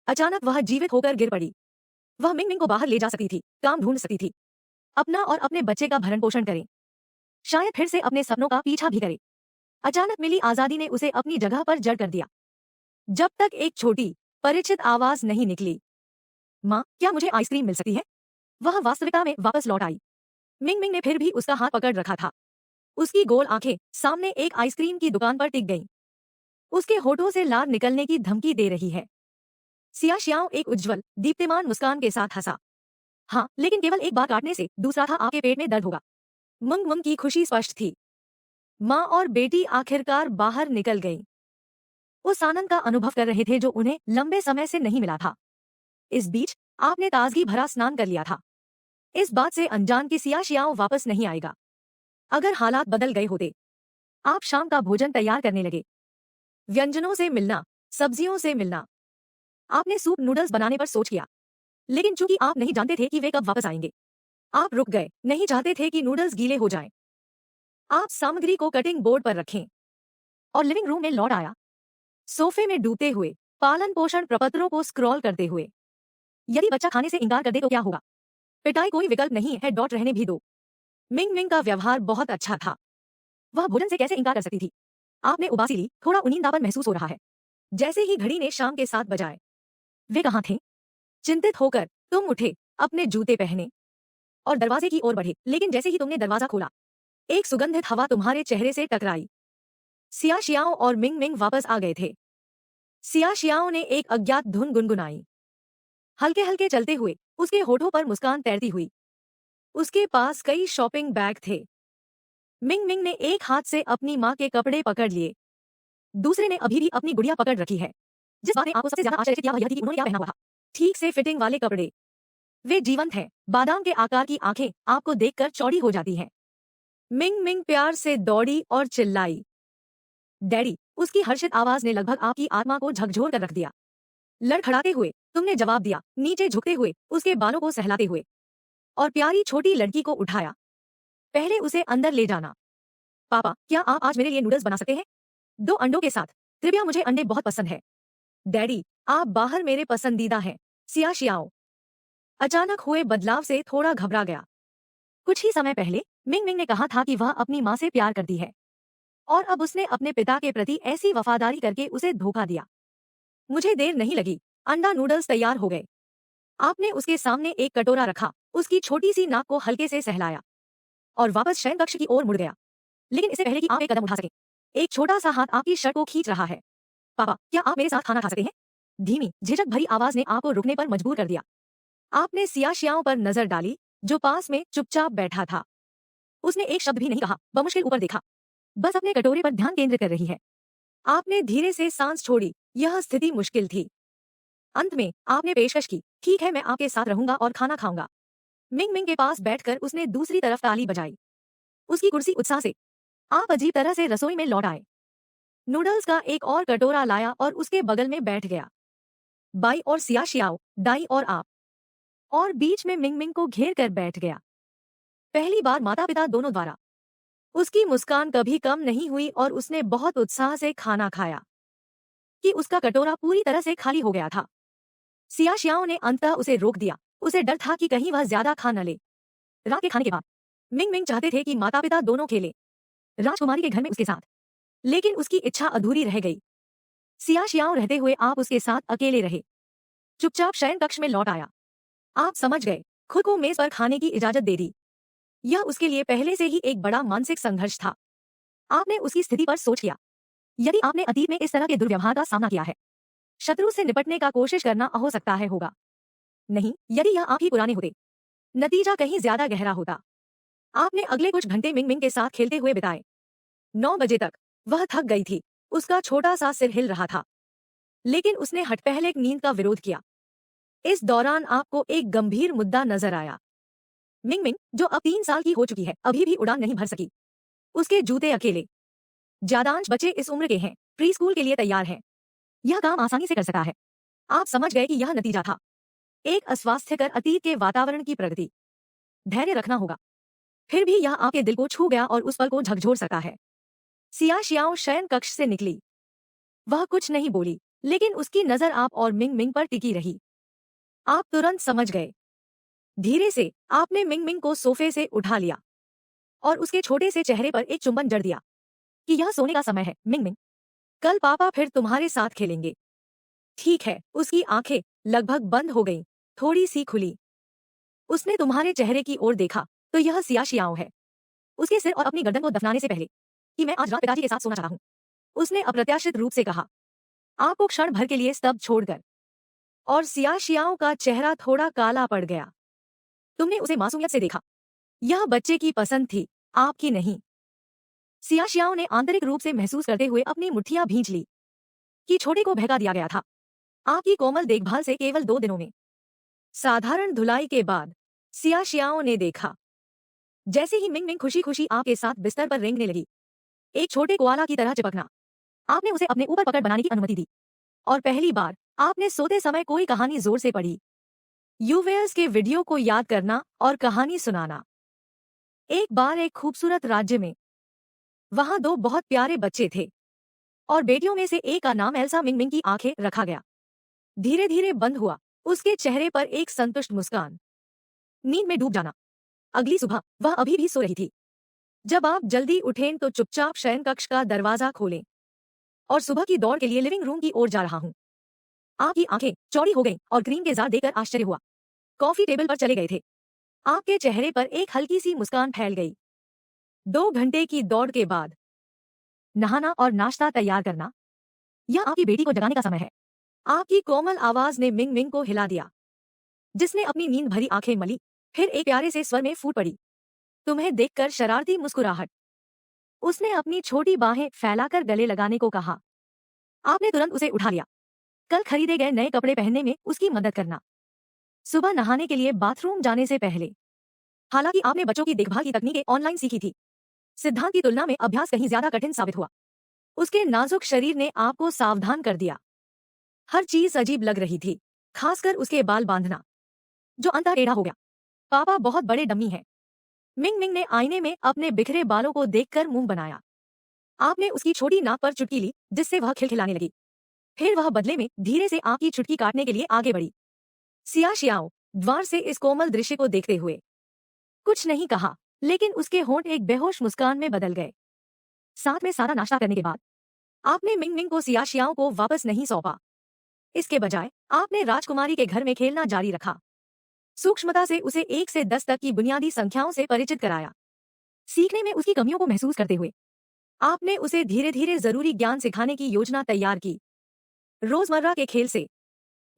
अचानक वह जीवित होकर गिर पड़ी। वह मिंग मिंग को बाहर ले जा सकती थी, काम ढूंढ सकती थी, अपना और अपने बच्चे का भरण पोषण करे, शायद फिर से अपने सपनों का पीछा भी करे। अचानक मिली आजादी ने उसे अपनी जगह पर जड़ कर दिया। जब तक एक छोटी परिचित आवाज नहीं निकली, माँ, क्या मुझे आइसक्रीम मिल सकती है? वह वास्तविकता में वापस लौट आई। मिंग मिंग ने फिर भी उसका हाथ पकड़ रखा था। उसकी गोल आंखें सामने एक आइसक्रीम की दुकान पर टिक गईं। उसके होठों से लार निकलने की धमकी दे रही है। सियाशियाओं एक उज्जवल दीप्तिमान मुस्कान के साथ हंसा। हाँ, लेकिन केवल एक बार काटने से, दूसरा था आपके पेट में दर्द होगा। मुंग मुंग की खुशी स्पष्ट थी। माँ और बेटी आखिरकार बाहर निकल गईं। उस आनंद का अनुभव कर रहे थे जो उन्हें लंबे समय से नहीं मिला था। इस बीच आपने ताजगी भरा स्नान कर लिया था। इस बात से अनजान कि सियाशियाओं वापस नहीं आएगा। अगर हालात बदल गए होते। आप शाम का भोजन तैयार करने लगे। व्यंजनों से मिलना, सब्जियों से मिलना। आपने सूप नूडल्स बनाने पर सोच किया, लेकिन चूंकि आप नहीं जानते थे कि वे कब वापस आएंगे, आप रुक गए। नहीं चाहते थे कि नूडल्स गीले हो जाएं। आप सामग्री को कटिंग बोर्ड पर रखें और लिविंग रूम में लौट आया, सोफे में डूबते हुए, पालन पोषण प्रपत्रों को स्क्रॉल करते हुए। यदि बच्चा खाने से इंकार कर दे तो क्या होगा? पिटाई कोई विकल्प नहीं है, डॉट रहने भी दो। मिंग मिंग का व्यवहार बहुत अच्छा था। वह भोजन से कैसे इंकार कर सकती थी? आपने उबासी ली, थोड़ा उनींदापन महसूस हो रहा है। जैसे ही घड़ी ने शाम के 7 बजाए। वे कहाँ थे? चिंतित होकर तुम उठे, अपने जूते पहने और दरवाजे की ओर बढ़े। लेकिन जैसे ही तुमने दरवाजा खोला, एक सुगंधित हवा तुम्हारे चेहरे से टकराई। सियाशियाओं और मिंग मिंग वापस आ गए थे। सियाशियाओं ने एक अज्ञात धुन गुनगुनाई, हल्के हल्के चलते हुए, उसके होठों पर मुस्कान तैरती हुई। उसके पास कई शॉपिंग बैग थे। मिंग मिंग ने एक हाथ से अपनी माँ के कपड़े पकड़ लिए, दूसरे ने अभी भी अपनी गुड़िया पकड़ रखी है। जिस बात ने आपको सबसे ज्यादा आश्चर्यचकित किया वह यह थी कि उन्होंने क्या पहना हुआ था। ठीक से फिटिंग वाले कपड़े। वे जीवंत हैं। बादाम के आकार की आंखें आपको देखकर चौड़ी हो जाती हैं। मिंग मिंग प्यार से दौड़ी और चिल्लाई, डैडी। उसकी हर्षित आवाज ने लगभग आपकी आत्मा को झकझोर कर रख दिया। लड़खड़ाते हुए तुमने जवाब दिया, नीचे झुकते हुए, उसके बालों को सहलाते हुए, और प्यारी छोटी लड़की को उठाया। पहले उसे अंदर ले जाना। पापा, क्या आप आज मेरे लिए नूडल्स बना सकते हैं? 2 अंडों के साथ। कृपया, मुझे अंडे बहुत पसंद है। डैडी, आप बाहर मेरे पसंदीदा हैं। सियाशियाओ अचानक हुए बदलाव से थोड़ा घबरा गया। कुछ ही समय पहले मिंग मिंग ने कहा था कि वह अपनी माँ से प्यार करती है, और अब उसने अपने पिता के प्रति ऐसी वफादारी करके उसे धोखा दिया। मुझे देर नहीं लगी, अंडा नूडल्स तैयार हो गए। आपने उसके सामने एक कटोरा रखा, उसकी छोटी सी नाक को हल्के से सहलाया और वापस शयन कक्ष की ओर मुड़ गया। लेकिन इससे पहले कि आप एक कदम उठा सकें, एक छोटा सा हाथ आपकी शर्ट को खींच रहा है। पापा, क्या आप मेरे साथ खाना खा सकते हैं? धीमी, झिझक भरी आवाज ने आपको रुकने पर मजबूर कर दिया। आपने सियाशियाओं पर नजर डाली, जो पास में चुपचाप बैठा था। उसने एक शब्द भी नहीं कहा, बमुश्किल ऊपर देखा, बस अपने कटोरे पर ध्यान केंद्रित कर रही है। आपने धीरे से सांस छोड़ी। यह स्थिति मुश्किल थी। अंत में आपने पेशकश की, ठीक है मैं आपके साथ रहूंगा और खाना खाऊंगा। मिंग मिंग के पास बैठकर उसने दूसरी तरफ ताली बजाई। उसकी कुर्सी उत्साह से। आप अजीब तरह से रसोई में लौट आए। नूडल्स का एक और कटोरा लाया और उसके बगल में बैठ गया। बाई और सिया शियाओ, दाई और आप, और बीच में मिंग मिंग को घेर कर बैठ गया। पहली बार माता पिता दोनों द्वारा। उसकी मुस्कान कभी कम नहीं हुई और उसने बहुत उत्साह से खाना खाया कि उसका कटोरा पूरी तरह से खाली हो गया था। सिया शियाओ ने अंततः उसे रोक दिया। उसे डर था कि कहीं वह ज्यादा खा न ले। रात के खाने के बाद मिंग मिंग चाहते थे कि माता पिता दोनों खेले राजकुमारी के घर में उसके साथ, लेकिन उसकी इच्छा अधूरी रह गई। सिया शियाओ रहते हुए आप उसके साथ अकेले रहे। चुपचाप शयन कक्ष में लौट आया। आप समझ गए, खुद को मेज पर खाने की इजाजत दे दी। यह उसके लिए पहले से ही एक बड़ा मानसिक संघर्ष था। आपने उसकी स्थिति पर सोच किया। यदि आपने अतीत में इस तरह के दुर्व्यवहार का सामना किया है, शत्रु से निपटने का कोशिश करना हो सकता है होगा। नहीं, यदि यह आप ही पुराने होते, नतीजा कहीं ज्यादा गहरा होता। आपने अगले कुछ घंटे मिंग मिंग के साथ खेलते हुए बिताए। 9 बजे तक वह थक गई थी। उसका छोटा सा सिर हिल रहा था, लेकिन उसने हठपहले नींद का विरोध किया। इस दौरान आपको एक गंभीर मुद्दा नजर आया। मिंग मिंग, जो अब 3 साल की हो चुकी है, अभी भी उड़ान नहीं भर सकी। उसके जूते अकेले। ज्यादांश बच्चे इस उम्र के हैं, प्री स्कूल के लिए तैयार हैं। यह काम आसानी से कर सकता है। आप समझ गए कि यह नतीजा था। एक अस्वास्थ्यकर अतीत के वातावरण की प्रगति। धैर्य रखना होगा। फिर भी यह आपके दिल को छू गया और उस पल को झकझोर सकता है। सिया शियाओ शयन कक्ष से निकली। वह कुछ नहीं बोली, लेकिन उसकी नजर आप और मिंग मिंग पर टिकी रही। आप तुरंत समझ गए। धीरे से आपने मिंग मिंग को सोफे से उठा लिया और उसके छोटे से चेहरे पर एक चुंबन जड़ दिया कि यह सोने का समय है मिंग मिंग। कल पापा फिर तुम्हारे साथ खेलेंगे। ठीक है। उसकी आंखें लगभग बंद हो गईं, थोड़ी सी खुली। उसने तुम्हारे चेहरे की ओर देखा तो यह सिया शियाओ है। उसके सिर और अपनी गर्दन को दफनाने से पहले कि मैं आज रात पिताजी के साथ सोना चाहता हूं, उसने अप्रत्याशित रूप से कहा। आपको क्षण भर के लिए स्तब्ध छोड़कर, और सिया शियाओ का चेहरा थोड़ा काला पड़ गया। तुमने उसे मासूमियत से देखा। यह बच्चे की पसंद थी, आपकी नहीं। सिया शियाओ ने आंतरिक रूप से महसूस करते हुए अपनी मुट्ठियां भींच ली कि छोटे को बहका दिया गया था। आपकी कोमल देखभाल से केवल 2 दिनों में। साधारण धुलाई के बाद सिया शियाओ ने देखा जैसे ही मिंग मिंग खुशी खुशी आपके साथ बिस्तर पर रेंगने लगी, एक छोटे कोआला की तरह चिपकना। आपने उसे अपने ऊपर पकड़ बनाने की अनुमति दी और पहली बार आपने सोते समय कोई कहानी जोर से पढ़ी। यूवेयर्स के वीडियो को याद करना और कहानी सुनाना। एक बार एक खूबसूरत राज्य में वहां 2 बहुत प्यारे बच्चे थे और बेटियों में से एक का नाम एल्सा मिंग मिंग की आंखें रखा गया। धीरे धीरे बंद हुआ उसके चेहरे पर एक संतुष्ट मुस्कान। नींद में डूब जाना। अगली सुबह वह अभी भी सो रही थी। जब आप जल्दी उठें तो चुपचाप शयन कक्ष का दरवाजा खोलें और सुबह की दौड़ के लिए लिविंग रूम की ओर जा रहा हूं। आपकी आंखें चौड़ी हो गईं और क्रीम के जार देखकर आश्चर्य हुआ। कॉफी टेबल पर चले गए थे। आपके चेहरे पर एक हल्की सी मुस्कान फैल गई। 2 घंटे की दौड़ के बाद नहाना और नाश्ता तैयार करना। यह आपकी बेटी को जगाने का समय है। आपकी कोमल आवाज ने मिंग मिंग को हिला दिया, जिसने अपनी नींद भरी आंखें मली, फिर एक प्यारे से स्वर में फूट पड़ी। तुम्हें देखकर शरारती मुस्कुराहट। उसने अपनी छोटी बाहें फैलाकर गले लगाने को कहा। आपने तुरंत उसे उठा लिया। कल खरीदे गए नए कपड़े पहनने में उसकी मदद करना। सुबह नहाने के लिए बाथरूम जाने से पहले। हालांकि आपने बच्चों की देखभाल की तकनीकें ऑनलाइन सीखी थी, सिद्धांत की तुलना में अभ्यास कहीं ज्यादा कठिन साबित हुआ। उसके नाजुक शरीर ने आपको सावधान कर दिया। हर चीज अजीब लग रही थी, खासकर उसके बाल बांधना, जो अंततः टेढ़ा हो गया। पापा बहुत बड़े डम्मी हैं। मिंग मिंग ने आईने में अपने बिखरे बालों को देखकर मुंह बनाया। आपने उसकी छोटी नाक पर चुटकी ली, जिससे वह खिलखिलाने लगी। फिर वह बदले में धीरे से आपकी चुटकी काटने के लिए आगे बढ़ी। सिया शियाओ द्वार से इस कोमल दृश्य को देखते हुए कुछ नहीं कहा, लेकिन उसके होंठ एक बेहोश मुस्कान में बदल गए। साथ में सारा नाश्ता करने के बाद आपने मिंग मिंग को सिया शियाओ को वापस नहीं सौंपा। इसके बजाय आपने राजकुमारी के घर में खेलना जारी रखा। सूक्ष्मता से उसे 1 से 10 तक की बुनियादी संख्याओं से परिचित कराया। सीखने में उसकी कमियों को महसूस करते हुए आपने उसे धीरे धीरे जरूरी ज्ञान सिखाने की योजना तैयार की। रोजमर्रा के खेल से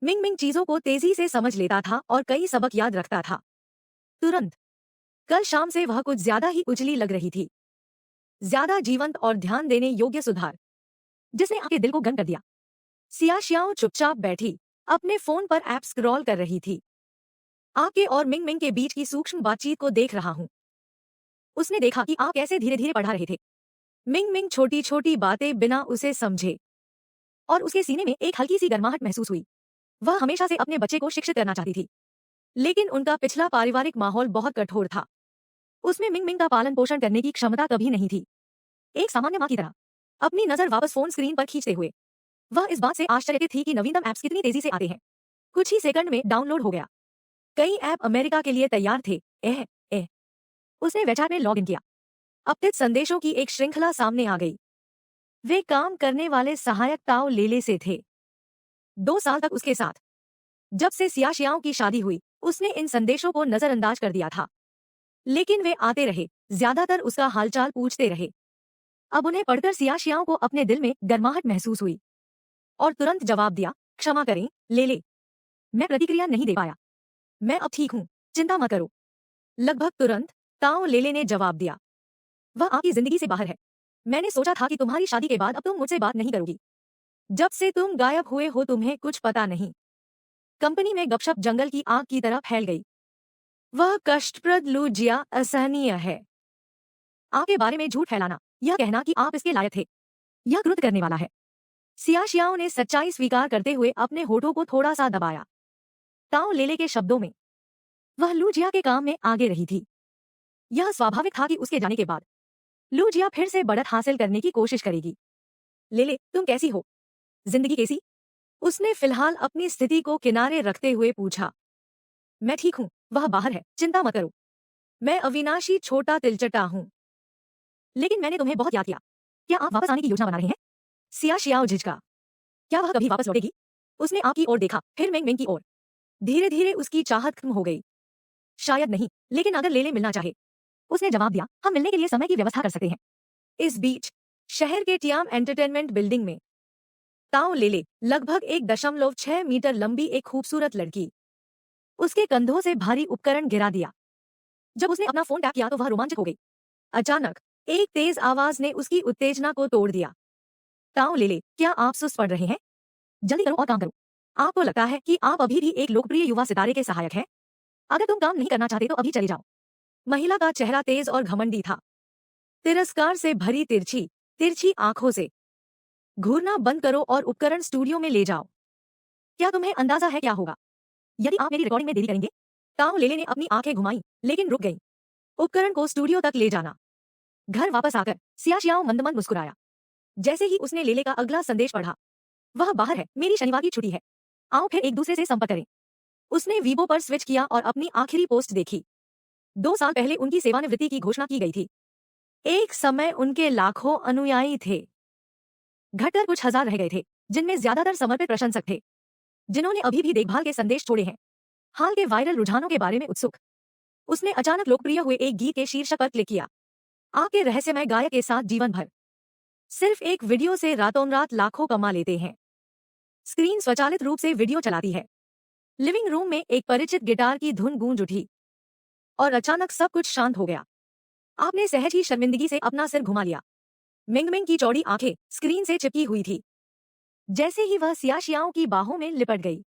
मिंग मिंग चीजों को तेजी से समझ लेता था और कई सबक याद रखता था तुरंत। कल शाम से वह कुछ ज्यादा ही उजली लग रही थी, ज्यादा जीवंत और ध्यान देने योग्य सुधार, जिसने आपके दिल को गर्म कर दिया। सिया शियाओ चुपचाप बैठी, अपने फोन पर ऐप स्क्रॉल कर रही थी। आपके और मिंग मिंग के बीच की सूक्ष्म बातचीत को देख रहा हूँ। उसने देखा कि आप कैसे धीरे धीरे पढ़ा रहे थे। मिंग मिंग छोटी छोटी बातें बिना उसे समझे और उसके सीने में एक हल्की सी गर्माहट महसूस हुई। वह हमेशा से अपने बच्चे को शिक्षित करना चाहती थी, लेकिन उनका पिछला पारिवारिक माहौल बहुत कठोर था। उसमें मिंग मिंग का पालन पोषण करने की क्षमता कभी नहीं थी। एक सामान्य माँ की तरह अपनी नजर वापस फोन स्क्रीन पर खींचते हुए वह इस बात से आश्चर्यचकित थी कि नवीनतम ऐप्स कितनी तेजी से आते हैं। कुछ ही सेकंड में डाउनलोड हो गया। कई ऐप अमेरिका के लिए तैयार थे। एह एह उसने वेबसाइट में लॉग इन किया। अपडेट संदेशों की एक श्रृंखला सामने आ गई। वे काम करने वाले सहायक ताओ लेले से थे। 2 साल तक उसके साथ। जब से सियाशियाओं की शादी हुई उसने इन संदेशों को नजरअंदाज कर दिया था, लेकिन वे आते रहे, ज्यादातर उसका हालचाल पूछते रहे। अब उन्हें पढ़कर सियाशियाओं को अपने दिल में गर्माहट महसूस हुई और तुरंत जवाब दिया, क्षमा करें लेले, मैं प्रतिक्रिया नहीं दे पाया। मैं अब ठीक हूँ, चिंता मत करो। लगभग तुरंत ताओ लेले ने जवाब दिया, वह आपकी जिंदगी से बाहर है। मैंने सोचा था कि तुम्हारी शादी के बाद अब तुम मुझसे बात नहीं करोगी। जब से तुम गायब हुए हो तुम्हें कुछ पता नहीं। कंपनी में गपशप जंगल की आग की तरह फैल गई। वह कष्टप्रद लूजिया असहनीय है। आपके बारे में झूठ फैलाना, यह कहना कि आप इसके लायक थे, यह क्रुद्ध करने वाला है। सियाशियाओं ने सच्चाई स्वीकार करते हुए अपने होठों को थोड़ा सा दबाया। ताओ लेले के शब्दों में वह लूजिया के काम में आगे रही थी। यह स्वाभाविक था कि उसके जाने के बाद लूजिया फिर से बढ़त हासिल करने की कोशिश करेगी। लेले, तुम कैसी हो? जिंदगी कैसी? उसने फिलहाल अपनी स्थिति को किनारे रखते हुए पूछा। मैं ठीक हूँ, वह बाहर है, चिंता मत करो। मैं अविनाशी छोटा तिलचटा हूँ, लेकिन मैंने तुम्हें बहुत याद किया। क्या आप वापस आने की योजना बना रहे हैं? सियाशियाओ झिझका। क्या वह कभी वापस लौटेगी? उसने आपकी ओर देखा, फिर मिंग मिंग की ओर। धीरे धीरे उसकी चाहत कम हो गई। शायद नहीं, लेकिन अगर लेले मिलना चाहे। उसने जवाब दिया, हम मिलने के लिए समय की व्यवस्था कर सकते हैं। इस बीच शहर के टियाम एंटरटेनमेंट बिल्डिंग में ताओ लेले, लगभग 1.6 मीटर लंबी एक खूबसूरत लड़की, उसके कंधों से भारी उपकरण गिरा दिया। जब उसने अपना फोन टैप किया तो वह रोमांचित हो गई। अचानक एक तेज आवाज ने उसकी उत्तेजना को तोड़ दिया। ताओ लेले, क्या आप सुस्त पड़ रहे हैं? जल्दी करो और काम करो। आपको लगता है कि आप अभी भी एक लोकप्रिय युवा सितारे के सहायक हैं? अगर तुम काम नहीं करना चाहते तो अभी चले जाओ। महिला का चेहरा तेज और घमंडी था, तिरस्कार से भरी तिरछी आंखों से। घूरना बंद करो और उपकरण स्टूडियो में ले जाओ। क्या तुम्हें अंदाजा है क्या होगा यदि आप मेरी रिकॉर्डिंग में देरी करेंगे? ताओ लेले ने अपनी आंखें घुमाई, लेकिन रुक गई। उपकरण को स्टूडियो तक ले जाना। घर वापस आकर सियाशियाओ मंद मुस्कुराया। जैसे ही उसने लेले का अगला संदेश पढ़ा, वह बाहर है, मेरी शनिवार की छुट्टी है, आओ फिर एक दूसरे से संपर्क करें। उसने वीबो पर स्विच किया और अपनी आखिरी पोस्ट देखी। 2 साल पहले उनकी सेवानिवृत्ति की घोषणा की गई थी। एक समय उनके लाखों अनुयायी थे। घटकर कुछ हजार रह गए थे, जिनमें ज्यादातर समर्पित प्रशंसक थे, जिन्होंने अभी भी देखभाल के संदेश छोड़े हैं। हाल के वायरल रुझानों के बारे में उत्सुक, उसने अचानक लोकप्रिय हुए एक गीत के शीर्षक पर क्लिक किया। आपके रहस्यमय गायक के साथ जीवन भर। सिर्फ एक वीडियो से रातों रात लाखों कमा लेते हैं। स्क्रीन स्वचालित रूप से वीडियो चलाती है। लिविंग रूम में एक परिचित गिटार की धुन गूंज उठी और अचानक सब कुछ शांत हो गया। आपने सहज ही शर्मिंदगी से अपना सिर घुमा लिया। मिंग मिंग की चौड़ी आंखें स्क्रीन से चिपकी हुई थी। जैसे ही वह सियाशियाओं की बाहों में लिपट गई,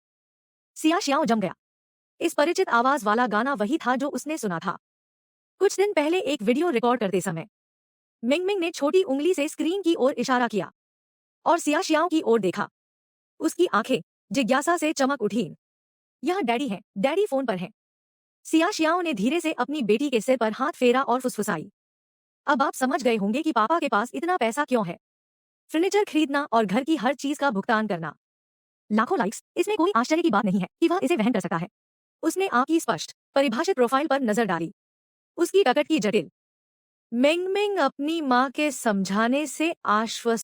सियाशियाओ जम गया। इस परिचित आवाज वाला गाना वही था जो उसने सुना था कुछ दिन पहले एक वीडियो रिकॉर्ड करते समय। मिंग मिंग ने छोटी उंगली से स्क्रीन की ओर इशारा किया और सियाशियाओं की ओर देखा। उसकी आंखें जिज्ञासा से चमक उठी। यह डैडी है, डैडी फोन पर है। सियाशियाओं ने धीरे से अपनी बेटी के सिर पर हाथ फेरा और फुसफुसाई। अब आप समझ गए होंगे कि पापा के पास इतना पैसा क्यों है। फर्नीचर खरीदना और घर की हर चीज का भुगतान करना। लाखों लाइक्स, इसमें कोई आश्चर्य की बात नहीं है कि वह इसे वहन कर सकता है। उसने आपकी स्पष्ट परिभाषित प्रोफाइल पर नजर डाली। उसकी टकट की जटिल। मिंग मिंग अपनी माँ के समझाने से आश्वस्त